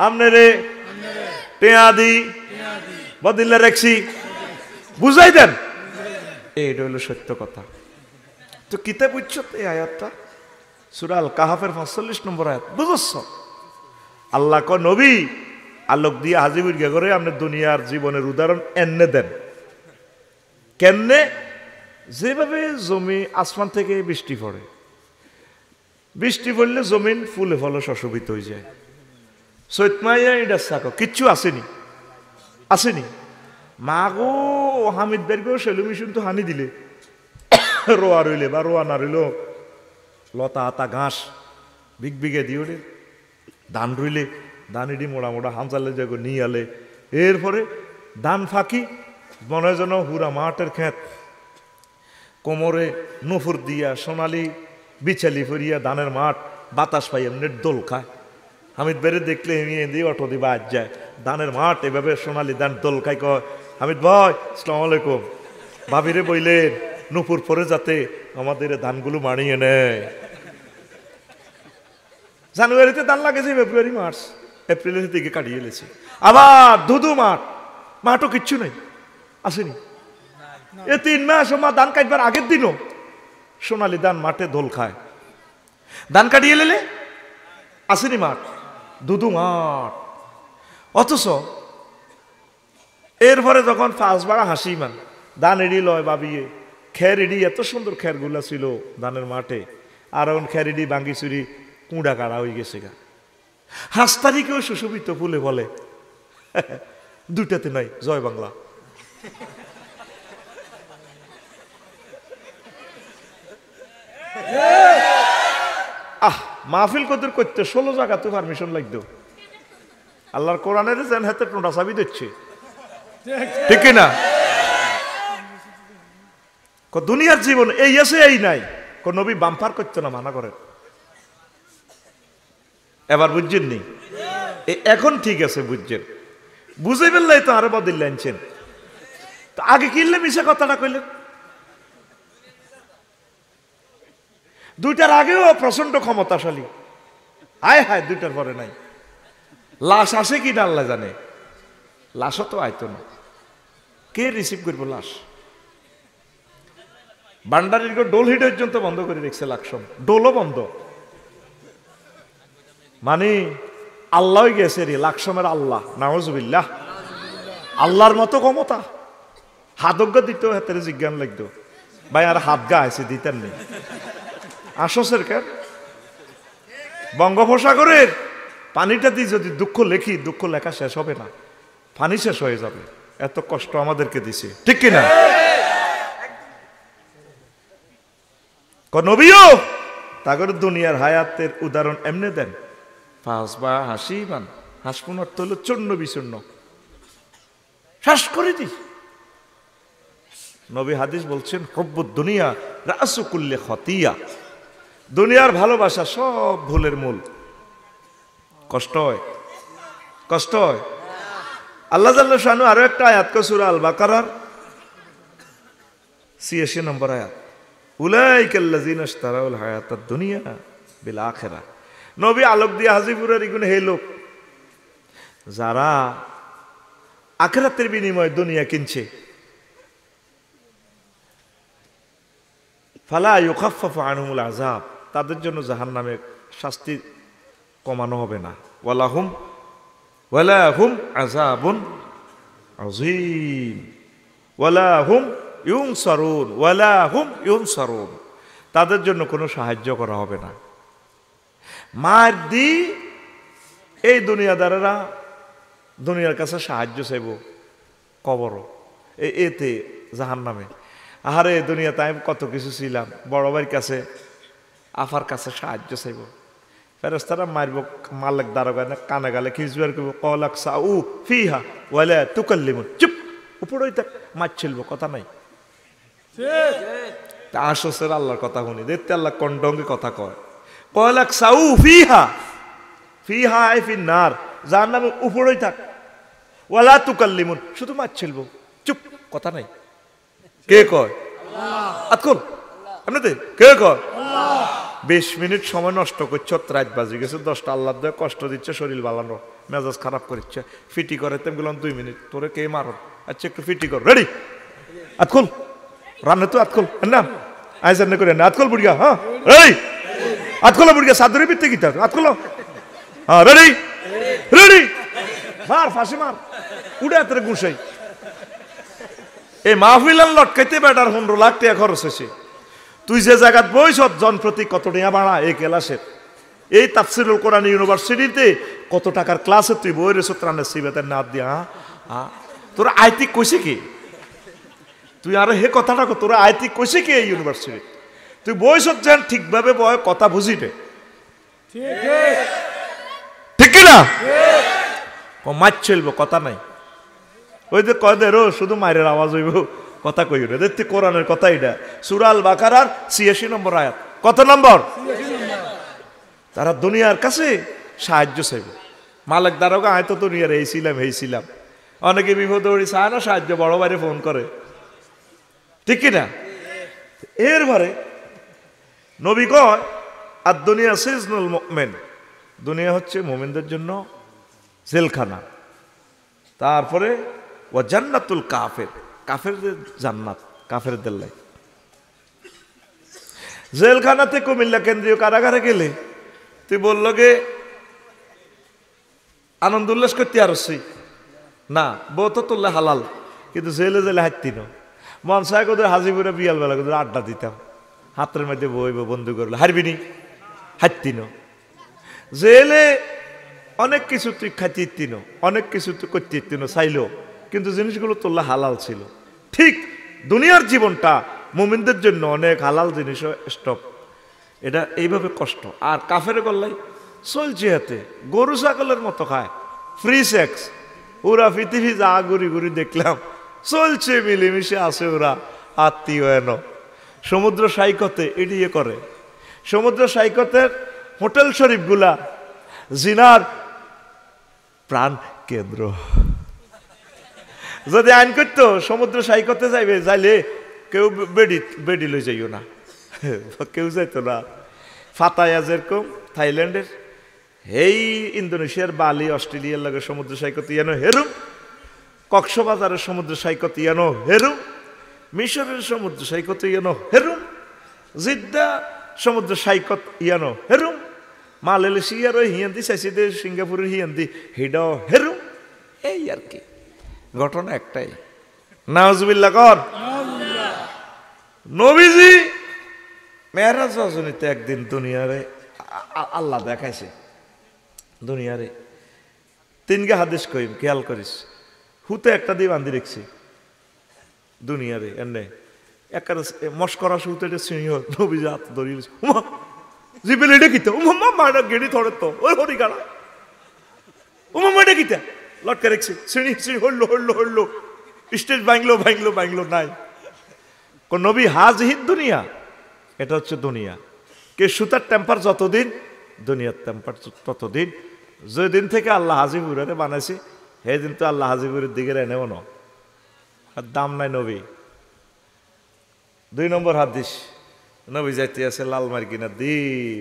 আমনে রে টেয়াদি বদিল্লা রেখছি, বুঝাই দেন। এইটা হলো সত্য কথা। তো কিতাব বুঝছো এই আয়াতটা? সূরা আল কাহাফের 45 নম্বর আয়াত, বুঝছ? আল্লাহ ক নবী আলোক দিয়ে হাজির গে করে আপনি দুনিয়ার জীবনের উদাহরণ এনে দেন। কেমনে? যেভাবে জমি আসমান থেকে বৃষ্টি পড়ে, বৃষ্টি পড়লে জমিন ফুলে ফলে শোভিত হয়ে যায়। সৈতমাইয়া এটা সাকো কিচ্ছু আসেনি, আসেনি। মা গো হামিদ বেরগো সেলুমিশন তো হানি দিলে রোয়া রইলে বা রোয়া না রইল, লতা আতা ঘাস বিগ বিঘে দিয়ে ধান রইলে ধান ইডি মোড়া মোড়া হামচালে যাগো নিয়ে আলে, এরপরে ধান ফাঁকি মনে যেন হুরা মাঠের ক্ষেত, কোমরে নফুর দিয়া সোনালি বিচালি ফরিয়া ধানের মাঠ বাতাস পাই এমনি দোল খায়। হামিদ বেড়ে দেখলে এমনি অটো দিবা আজ যায় ধানের মাঠ এভাবে সোনালি ধান দোল খাই। কয় হামিদ ভাই আসসালামু আলাইকুম, ভাবিরে বইলেন নুপুর পরে যাতে আমাদের ধানগুলো মানিয়ে নেয়। জানুয়ারিতে ধান লাগেছে, ফেব্রুয়ারি মার্চ এপ্রিলের দিকে কাটিয়ে এলেছে। আবার ধুধু মাঠও কিচ্ছু নেই, আসেনি। এ 3 মাস মা ধান কাটবার আগের দিনও সোনালি ধান মাঠে দোল খায়। ধান কাটিয়ে এলে আসেনি মাঠ, ধুধু মাঠ। অথচ এরপরে যখন 5 বার হাসি মান ধান এড়ি লয় ভাবিয়ে খের এড়ি, এত সুন্দর খেরগুলা ছিল ধানের মাঠে, আর এখন খের এড়ি ভাঙ্গি চুরি কুঁড়া কাড়া হয়ে গেছে গা। 5 তারিখেও সুশোভিত ফুলে বলে দুটাতে নাই জয় বাংলা। মাহফিল কদর করতে 16 জায়গা তো পারমিশন লাগতো। আল্লাহর কোরআনের যেন হাতে টোটা চাবি দিচ্ছে, ঠিক না? দুনিয়ার জীবন এই আছে এই নাই, কোন নবী বাম্পার করতো না, মানা করেন। এবার বুঝছেন নি? এখন ঠিক আছে বুঝছেন, বুঝে ফেললাই তো আরো বদল আনছেন। তো আগে কিনলে মিশে কথাটা কইলেন। 2টার আগেও প্রচন্ড ক্ষমতাশালী, হায় হায় 2টার পরে নাই। লাশ আসে কি না আল্লাহ জানে, লাশও তো আইতো না, কে রিসিভ করবো লাশ? বান্ডারির ডোল হিট পর্যন্ত বন্ধ করে রেখেছে, লাকসম ডোলও বন্ধ। মানে আল্লাহ গেছে রে, লাকসমের আল্লাহ, নাউজুবিল্লাহ। আল্লাহর মতো ক্ষমতা, হাতজ্ঞ দিত হাতের জিজ্ঞান লাগতো, ভাই আর হাত গা আছে দিতেন নেই। আসসের কেন বঙ্গোপসাগরের পানিটা দিয়ে যদি দুঃখ লেখি, দুঃখ লেখা শেষ হবে না, পানি শেষ হয়ে যাবে। এত কষ্ট আমাদেরকে দিছে, ঠিক কিনা? নবীও তাগর দুনিয়ার হায়াতের উদাহরণ এমনি দেন। 5 বার হাসি মান হাসপুন অর্থ হলো চূর্ণ বিচূর্ণ, শ্বাস করে দি। নবী হাদিস বলছেন হুব্বুদ দুনিয়া রাসু কুল্লি খতিয়া, দুনিয়ার ভালোবাসা সব ভুলের মূল। কষ্ট হয়, কষ্ট হয়। আল্লাহ জাল্লা শানু আরো একটা আয়াত কয় সূরা আল বাকারার 86 নম্বর আয়াত, উলাইকাল্লাযিনা ইশতারাউল হায়াতাদ দুনিয়া বিল আখিরাহ। নবী আলোক দিয়ে হাজিপুরের ইগুন হে লোক যারা আখিরাতের বিনিময়ে দুনিয়া কিনছে, ফালা ইউখাফফাফু আনহুমুল আযাব, তাদের জন্য জাহান্নামের শাস্তি কমানো হবে না। ওয়ালাহুম আযাবুন আযীম ওয়ালাহুম ইউনসারুন, তাদের জন্য কোনো সাহায্য করা হবে না। মার দি এই দুনিয়াদারেরা দুনিয়ার কাছে সাহায্য চাইব কবর, এতে জাহান্নামে। আহারে দুনিয়াতে আমি কত কিছু ছিলাম, বড় ভাইয়ের কাছে আফার কাছে সাহায্য চাইব, ফেরেশতারা মারব, মালিক দারোগা কানে গালে খিজবার করবো, কলাক সাউ ফিহা ওয়ালা তুকাল্লিমুন, চুপ উপরেই থাক, মারছিলব, কথা নাই। তা আসসের আল্লাহর কথা শুনি, দেখতে আল্লাহ কন্ডঙ্গে কথা কয়, কলাক সাউ ফিহা, ফিহা আই ফিন্নার, জাহান্নামে উপরেই থাক, ওয়ালা তুকাল্লিমুন, শুধু মারছিলব, চুপ, কথা নাই। কে কয়? আতকুল আপনাদের কে কয়? 20 মিনিট সময় নষ্ট করছ, রাত বাজে গেছে 10টা, আল্লাহ দেয় কষ্ট দিচ্ছে, শরীর বালানো, মেজাজ খারাপ করছে, ফিটি করে তেম গেলাম 2 মিনিট, তোরে কে মারো? আচ্ছা একটু ফিটি কর, রেডি? আতকুল রান্না তো আতকুল না আজ রান্না করে না, আতকুল বুড়িয়া, হ্যাঁ রেডি? আতকুল বুড়িয়া সাদরে বিতে গিতা, আতকুল হ্যাঁ রেডি রেডি, মার ফাঁসি মার, উড়ে হাতের গুছাই। এই মাহফিলান লটকাইতে বেটার 15 লাখ টাকা খরচ হয়েছে। তুই যে জায়গাত বইস জন প্রতি কত টাকা ভাড়া এই ক্লাসের, এই তাফসিরুল কোরআন ইউনিভার্সিটিতে কত টাকার ক্লাসে তুই বই রেছ ত্রাণের সিবেতের না দিয়া, তোরা আইতিক কইছে কি? তুই আর হে কথাটা তোরা আইতিক কইছে কি এই ইউনিভার্সিটি? তুই বইস যেন ঠিকভাবে বয় কথা বুঝিবে, ঠিক কিনা? মাছ চলবো, কথা নাই। ওই যে কয় দে রো শুধু মায়ের আওয়াজ হইব, কথা কই রে, দেখতে কোরআনের কথা। এটা সূরা আল বাকারার 86 নম্বর আয়াত। কত নম্বর? তারা দুনিয়ার কাছে সাহায্য চাইবে। মালিক দারোগা হয়তো দুনিয়ার এইছিলাম, অনেকে বিপদে পড়ে চায় না সাহায্য, বড় বাইরে ফোন করে, ঠিক কিনা? এরপরে নবী কয় আর দুনিয়া সিজনুল মুমিন, দুনিয়া হচ্ছে মুমিনদের জন্য জেলখানা। তারপরে ও জান্নাতুল কাফের, কাফেরদের জান্নাত, কাফেরদের লাই। জেলখানাতে কুমিল্লা কেন্দ্রীয় কারাগারে গেলে তুই বললো গে আনন্দ উল্লাস করতে আসছি না, বউ তো তুললে হালাল, কিন্তু জেলে জেলে হাঁটতিন মন চায় কোথায় হাজিপুরে বিয়াল বেলা কোথায় আড্ডা দিতাম, হাতের মধ্যে বইব বন্ধু করলে হারবিনি, হাঁটতিন। জেলে অনেক কিছু তুই খাইতে, অনেক কিছু তুই করতে চাইল, কিন্তু জিনিসগুলো তোল্লা হালাল ছিল। ঠিক দুনিয়ার জীবনটা মুমিনদের জন্য অনেক হালাল জিনিস স্টপ, এটা এইভাবে কষ্ট। আর কাফের গল্লাই চলছে হাতে গরু ছাগলের মতো খায়, ফ্রি সেক্স, ওরা পৃথিবী যা ঘুরি ঘুরি দেখলাম চলছে, মিলেমিশে আছে ওরা, আত্মীয় এন সমুদ্র সৈকতে এড়িয়ে করে। সমুদ্র সৈকতের হোটেল শরীফগুলা জিনার প্রাণ কেন্দ্র। যদি আইন করতো সমুদ্র সৈকতে যাইবে, যাইলে কেউ বেডি লই যাইও না, কেউ যাইতো না। ফাতায়া যেরকম থাইল্যান্ডের, এই ইন্দোনেশিয়ার বালি, অস্ট্রেলিয়ার লাগে সমুদ্র সৈকত ইয়ানো হেরুম, কক্সবাজারের সমুদ্র সৈকত ইয়ানো হেরুম, মিশরের সমুদ্র সৈকত ইয়ানো হেরুম, জিদ্দা সমুদ্র সৈকত ইয়ানো হেরুম, মালয়েশিয়ার ওই হিয়ান্দি চাইছে, সিঙ্গাপুরের হিয়ান্দি হিডাও হেরুম। এই আর কি, ঘটনা একটাই। নাউজুবিল্লাহ কর। নবীজি মেরাজ রজনীতে একদিন দুনিয়ারে আল্লাহ দেখাইছে, দুনিয়ারে তিনকে হাদিস কইম, খেয়াল করিস। হুতে একটা দিয়ে বান্ধি রেখছি দুনিয়ারে, এনে একটা মস্করা শুতে সিঁড়ি নবীজি হাত ধরিয়ে জিবেল এটা কিতা, উমা মাটা গেড়ি ধরে তো ওই হরি গাড়া, উমা মাটা কিতা লটকে রেখছি, সিঁড়ি সিঁড়ি হড়লো স্টেজ ভাঙলো নাই। কোন নবী হাজহিদ দুনিয়া, এটা হচ্ছে দুনিয়া। কে সুতার টেম্পার যতদিন, দুনিয়ার টেম্পার ততদিন। যেদিন থেকে আল্লাহ হাজিপুরে বানাইছে সেই দিন তো আল্লাহ হাজিপুরের দিকে এনেও না, আর দাম নাই নবী। 2 নম্বর হাদিস, নবী যাইতে আছে লালমার্গিনা দি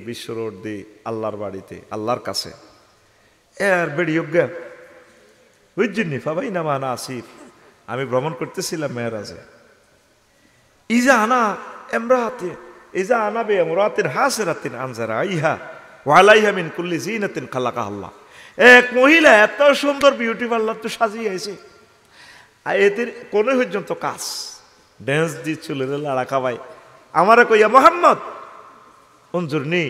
বিশ্ব রোড দি আল্লাহর বাড়িতে, আল্লাহর কাছে। এর বেড়িয়োগ্যা বুঝছেননি ফাবাই না মানা আসিফ, আমি ভ্রমণ করতেছিলাম মেয়েরাজে। ইজা আনা এমরাহাতে, ইজা আনা বে এমরাহাতিন হাসিরাতিন আনজারা আইহা ওয়ালাইহা মিন কুল্লি জিনাতিন খালাকাহা আল্লাহ। এক মহিলা এত সুন্দর বিউটি পার্লার তো সাজিয়েছে, আর এদের কোনো পর্যন্ত কাজ ড্যান্স দিয়ে চলে লাড়া খাবাই। আমারে কইয়া মোহাম্মদ অঞ্জুর নেই,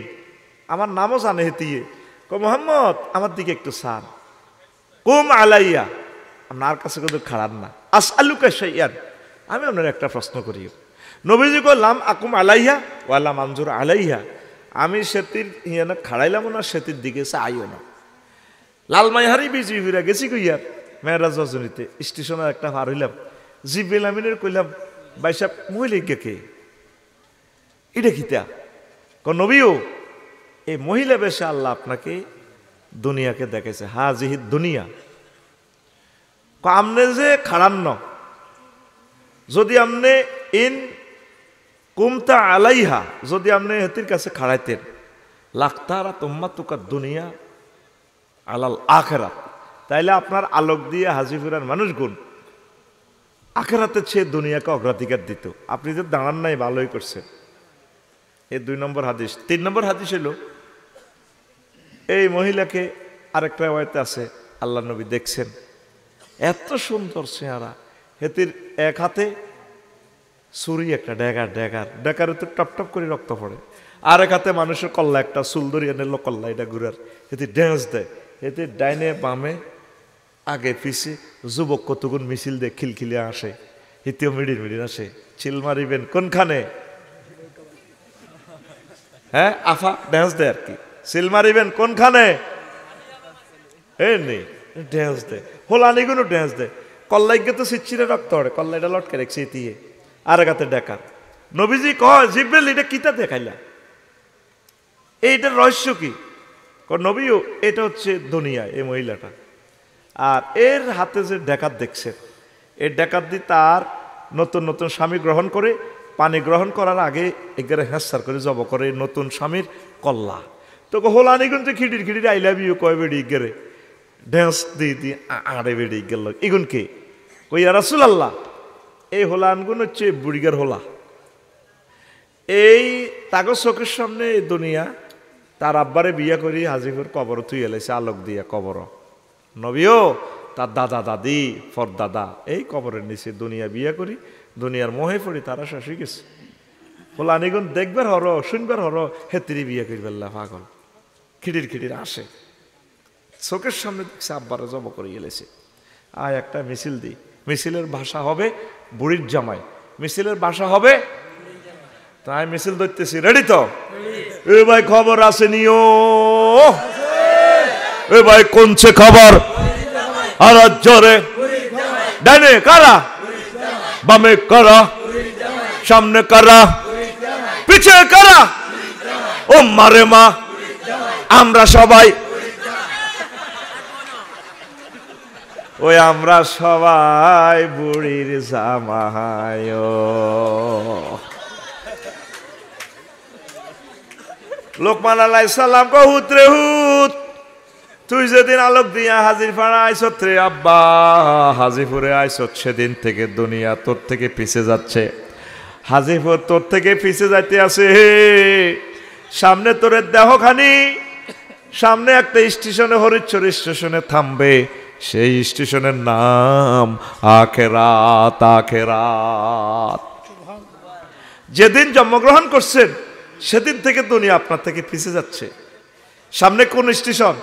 আমার নামও জানে হেতিয়ে, মোহাম্মদ আমার দিকে একটু সান, কুম আলাইয়া, আপনার কাছে কিন্তু খারাপ না, আস আলুকা সাইয়ান, আমি আপনার একটা প্রশ্ন করি। নবীজি কইলাম আকুম আলাইহা ওয়ালা মঞ্জুর আলাইহা, আমি সেতির হিয়ানা খাড়াইলাম না, সেতির দিকে আইও না। লালমাইহারি বিজি ফিরা গেছি কইয়ার মেয়েরাজ রজনীতে, স্টেশনে একটা পার হইলাম, জিবেল আমিনের কইলাম বাইসাব মহিলা কে এটা কিতা? নবীও এই মহিলা বেশে আল্লাহ আপনাকে দুনিয়াকে দেখেছে, হাজিহিদ দুনিয়া। আমনে যে খাড়ান্ন, যদি আমনে ইন কুমতা আলাইহা, যদি আমনে হেতির কাছে খাড়াইতেন, লাখতারা তোমা তুকা দুনিয়া আলাল আখেরাত, তাইলে আপনার আলোক দিয়ে হাজিপুরার মানুষগুণ আখেরাতে সে দুনিয়াকে অগ্রাধিকার দিত। আপনি যে দাঁড়ান নাই, ভালোই করছেন। এই 2 নম্বর হাদিস। 3 নম্বর হাদিস হলো এই মহিলাকে আরেকটা ওয়াইতে আছে, আল্লাহ নবী দেখছেন এত সুন্দর চেহারা, হেতির এক হাতে ছুরি, একটা ডেকার তো টপ করে রক্ত পড়ে, আর এক হাতে মানুষের কল্লা, একটা সুলদরি এনে কল্লা, এটা ঘুরার, হেতি ড্যান্স দেয়, হেতি ডাইনে বামে আগে পিছে যুবক কতগুণ মিছিল দিয়ে খিলখিলে আসে, হিতেও মিডির আসে। চিল মারিবেন কোনখানে? হ্যাঁ আফা ড্যান্স দেয় আর কি, চিল মারিবেন কোনখানে? এই নেই ড্যান্স দেয়, হোলানিগুলো ড্যান্স দেয়, কল্লাইকে তো সিচ্ছিরে রক্ত পড়ে, কল্লাইটা লটকে রেখেছে দিয়ে, আর গাতে ডেকা। নবীজি কয় জিব্রাইল এটা কিতা দেখাইলা? এইটার রহস্য কি? নবীও এটা হচ্ছে দুনিয়া, এই মহিলাটা। আর এর হাতে যে ডাকাত দেখছেন, এই ডাকাত দিয়ে তার নতুন নতুন স্বামী গ্রহণ করে, পানি গ্রহণ করার আগে এগারে হ্যাঁসার করে জব করে নতুন স্বামীর কল্লা। তো হোলানি কিন্তু খিটির খিটির আই লাভ ইউ কয় বেড়ি গেরে ড্যান্স দিয়ে দিয়ে আড়ে বেড়ে গেল। এগুন কে? কই রাসূলুল্লাহ, এই হোলানগুন হচ্ছে বুড়িগার হোলা। এই তাগর চোখের সামনে এই দুনিয়া তার আব্বারে বিয়া করি হাজিপুর কবর তুই এলেছে আলোক দিয়া কবর। নবীও তার দাদা দাদি ফর দাদা এই কবরের নিচে দুনিয়া বিয়া করি, দুনিয়ার মোহে পড়ি তারা শাসি গেছে। হোলানিগুন দেখবার হর শুনবার হর হেতিরি বিয়া করি বেল্লা পাগল খিটির খিটির আসে চোখের সামনে দেখছে আব্বারা জব করে এলেছে। আয় একটা মিছিল দিই, মিছিলের ভাষা হবে বুড়ির জামাই, মিছিলের ভাষা হবে। তাই মিছিল ধরতেছি, রেডি তো? এ ভাই খবর আছে নিও, এ ভাই কোনছে খবর? আর জোরে ডানে কারা, বামে কারা, সামনে কারা, পিছে কারা? ও মারে মা, আমরা সবাই ওই আমরা সবাই বুড়ির জামাই। লোকমান আলাইহিস সালাম কো হুত রে হুত, তুই যেদিন আলোক দিয়া হাজির পাড়া আইসত রে আব্বা, হাজিপুরে আইসত সেদিন থেকে দুনিয়া তোর থেকে পিছে যাচ্ছে। হাজিপুর তোর থেকে পিছে যাইতে আছে। সামনে তোর দেহখানি, সামনে একটা স্টেশনে হরিচ্ছর স্টেশনে থামবে, সেই স্টেশনের নাম আখেরাত। আখেরাত যেদিন জন্মগ্রহণ করছেন সেদিন থেকে দুনিয়া আপনার থেকে পিছে যাচ্ছে। সামনে কোন স্টেশন?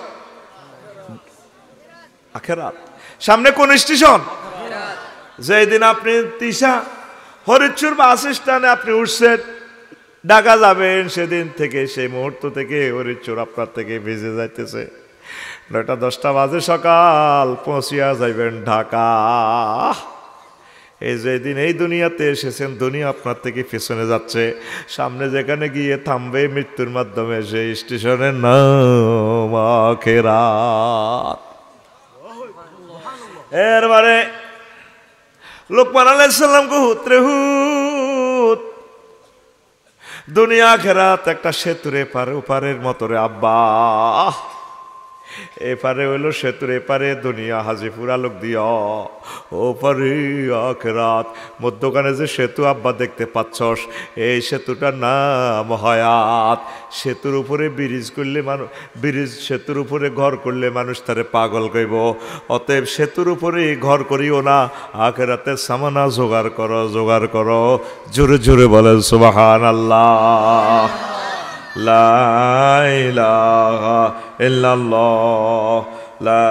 আখেরাত। সামনে কোন স্টেশন? যেদিন আপনি তিশা হরিচ্ছর বাস স্ট্যান্ডে আপনি উঠছেন, ঢাকা যাবেন, সেদিন থেকে সেই মুহূর্ত থেকে হরিচ্ছর আপনার থেকে ভিজে যাইতেছে। 9টা-10টা বাজে সকাল, পৌঁছিয়া যাইবেন ঢাকা। এই যেদিন এই দুনিয়াতে এসেছেন দুনিয়া আপনার থেকে পিছনে যাচ্ছে। সামনে যেখানে গিয়ে থামবে মৃত্যুর মাধ্যমে সেই স্টেশনের নাম আখেরাত। এরবারে লোকমান আলাইহিস সালাম কো হুত রে হুত, দুনিয়া আখেরাত একটা সেতুর এপারে ওপারের মতো রে আব্বা। এপারে হইল সেতুর এপারে দুনিয়া হাজিপুর আলোক দিয়া, ওপারে আখেরাত। মধ্যখানে যে সেতু আব্বা দেখতে পাচ্ছস, এই সেতুটার নাম হায়াত। সেতুর উপরে ব্রিজ করলে মানুষ, ব্রিজ সেতুর উপরে ঘর করলে মানুষ তারে পাগল কইব। অতএব সেতুর উপরে ঘর করিও না, আখেরাতের সামানা জোগাড় করো, জোগাড় করো। জোরে জোরে বলেন সুবহানাল্লাহ। লা ইলাহা ইল্লাল্লাহ, লা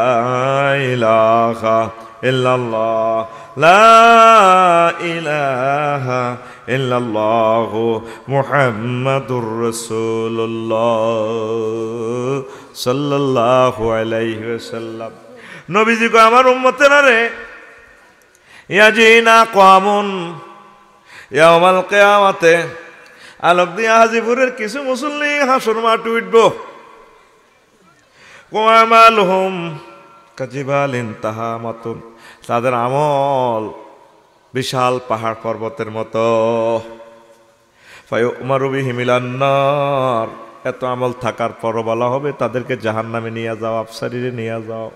ইলাহা ইল্লাল্লাহ, লা ইলাহা ইল্লাল্লাহ মুহাম্মাদুর রাসূলুল্লাহ সাল্লাল্লাহু আলাইহি ওয়াসাল্লাম। নবীজি কো আমার উম্মতেরা রে, ইয়াজিনা কওমুন ইয়াউমাল কিয়ামাতে, আলোক দিয়া হাজিপুরের কিছু মুসল্লি হাসর মাঠ উঠব। ওয়ামালহুম কাজিবালিন তাহামাতুন, তাদের আমল বিশাল পাহাড় পর্বতের মতো। ফায়ুমারু বিহিম ইলান নার, এত আমল থাকার পরও বলা হবে তাদেরকে জাহান্নামে নিয়ে যাও, আফসারিরে নিয়ে যাও।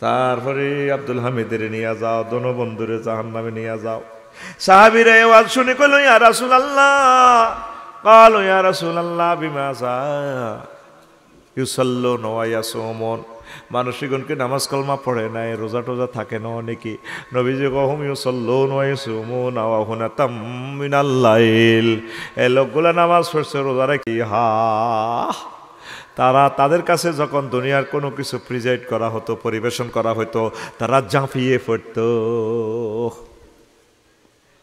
তারপরে আব্দুল হামিদের নিয়ে যাও, দোনো বন্ধুরে জাহান্নামে নিয়ে যাও। সাহাবীরা এই ওয়াজ শুনে কইল ইয়া রাসূলুল্লাহ, ক্বালু ইয়া রাসূলুল্লাহ বিমাযা ইউসাল্লুনা ওয়া ইয়াসুমুন, মানুষগণকে নামাজ কালমা পড়ে নাই, রোজা টোজা থাকে না অনেকে। নবীজি কহম ইউসাল্লুনা ওয়া ইয়াসুমুনা ওয়া হুনাতাম মিনাল লাইল, এই লোকগুলা নামাজ পড়ছে, রোজা রাখি। হা, তারা তাদের কাছে যখন দুনিয়ার কোনো কিছু প্রিজাইড করা হতো, পরিবেশন করা হতো, তারা ঝাঁপিয়ে পড়তো।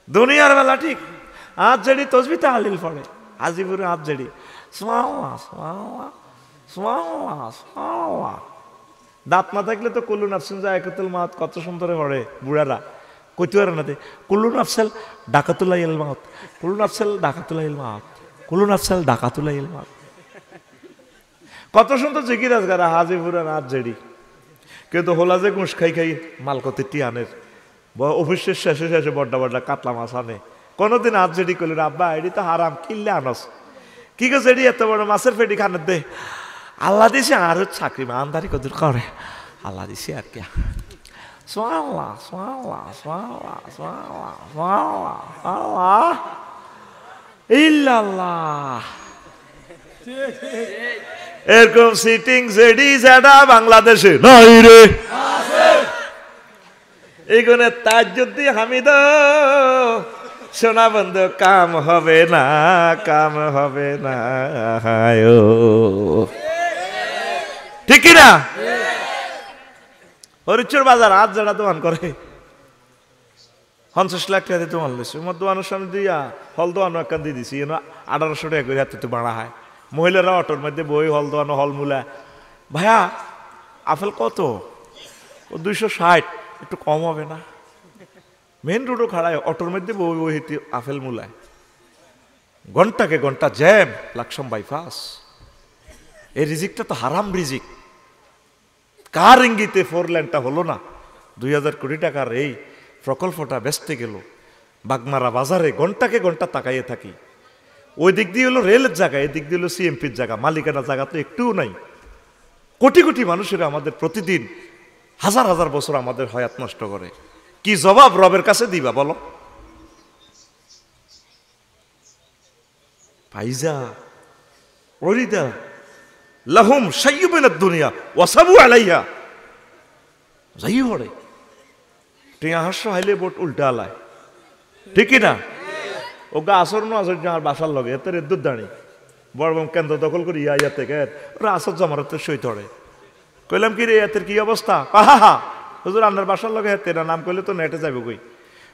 দুনিয়ার বেলা ঠিক আজ জেডি তসবি তাহলিল পড়ে, হাজিপুরে আজ জেডি দাঁত না থাকলে তো কুল্লু নাফসিন জায়কাতুল মাউত কত সুন্দর পড়ে বুড়ারা, কইতে পারে না। কুল্লু নাফসাল ডাকাতুল্লাহ ইল মাউত, কুল্লু নাফসাল ডাকাতুল্লাহ ইল মাউত, কুল্লু নাফসাল ডাকাতুল্লাহ ইল মাউত। কত সুন্দর জিকির আজগারা হাজিপুরা রাত জেডি কিন্তু হোলা যে গুঁস খাই খাই মালকতে টিয়ানের অফিসের শেষে শেষে বড্ডা বড্ডা কাতলা মাছ আনে কোনোদিন আজ জেডি করলেন আব্বা এডি তো হারাম কিনলে আনস কি গো জেডি এত বড় মাছের ফেডি খানের দে আল্লাহ দিছে আর চাকরি মানদারি কদুর করে আল্লাহ দিছে আর কি সোয়াল্লাহ সোয়াল্লাহ সোয়াল্লাহ সোয়াল্লাহ সোয়াল্লাহ আল্লাহ ইল্লাল্লাহ এরকম সিটিং জেডি যেটা বাংলাদেশে নাই রে এইগুলো তাজ্জুদ্দি হামিদ সোনা বন্ধু কাম হবে না কাম হবে না ঠিক না হরিচুর বাজার আজ যারা দোকান করে 50 লাখ টাকা দোকান লেছে আমার দোকানের সামনে দিয়া হল দোকানো একটা দিয়ে দিছি 1800 টাকা করে হাতে তো বাড়া হয় মহিলারা অটোর মধ্যে বই হল দোকানো হল মূলা ভাইয়া আপেল কত ও 260 একটু কম হবে না মেন রোডও খাড়ায় অটোর মধ্যে বই বই আপেল মূলায় ঘন্টাকে ঘন্টা জ্যাম লাকসাম বাইপাস এই রিজিকটা তো হারাম রিজিক কার ইঙ্গিতে 4 লেনটা হলো না 2000 কোটি টাকার এই প্রকল্পটা বেচতে গেল বাগমারা বাজারে ঘন্টাকে ঘন্টা তাকাইয়ে থাকি ওই দিক দিয়ে হলো রেলের জায়গা এদিক দিয়ে হলো সিএমপির জায়গা মালিকানা জায়গা তো একটুও নাই কোটি কোটি মানুষের আমাদের প্রতিদিন হাজার হাজার বছর আমাদের হায়াত নষ্ট করে কি জবাব রবের কাছে দিবা বলো ফাইজা ওরিদা লাহুম শাইয়ুবিনাদ দুনিয়া ওয়াসাবু আলাইহা যাই হরে টিয়া হাস্য হাইলে বোট উল্টা আলায় ঠিক না ও গা আসর না আসর যার বাসার লগে এতে রেদ্দুর দাঁড়ি বড়বম কেন্দ্র দখল করি ইয়া থেকে ওরা আসর জমারতের সই ধরে কইলাম কি রে এতের কি অবস্থা হা হা হুজুর আন্নার বাসার লগে হেতে না নাম কইলে তো নেটে যাবে কই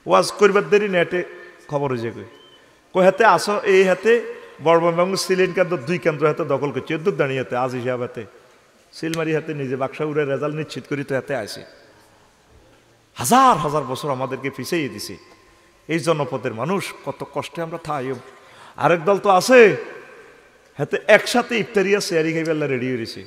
ওয়াজ করবার দেরি নেটে খবর হয়ে কই কই হাতে আসো এই হাতে বড়বম এবং সিলিন কেন্দ্র 2 কেন্দ্র হাতে দখল করছে এদ্দুর দাঁড়িয়ে হাতে আজ হিসাব হাতে সিলমারি হাতে নিজে বাক্সা উড়ে রেজাল্ট নিশ্চিত করি তো হাতে আসে হাজার হাজার বছর আমাদেরকে পিছিয়ে দিছে এই জনপদের মানুষ কত কষ্টে আমরা থাই আরেক দল তো আছে হাতে একসাথে ইফতারিয়া শেয়ারি খাইবে রেডি হয়েছে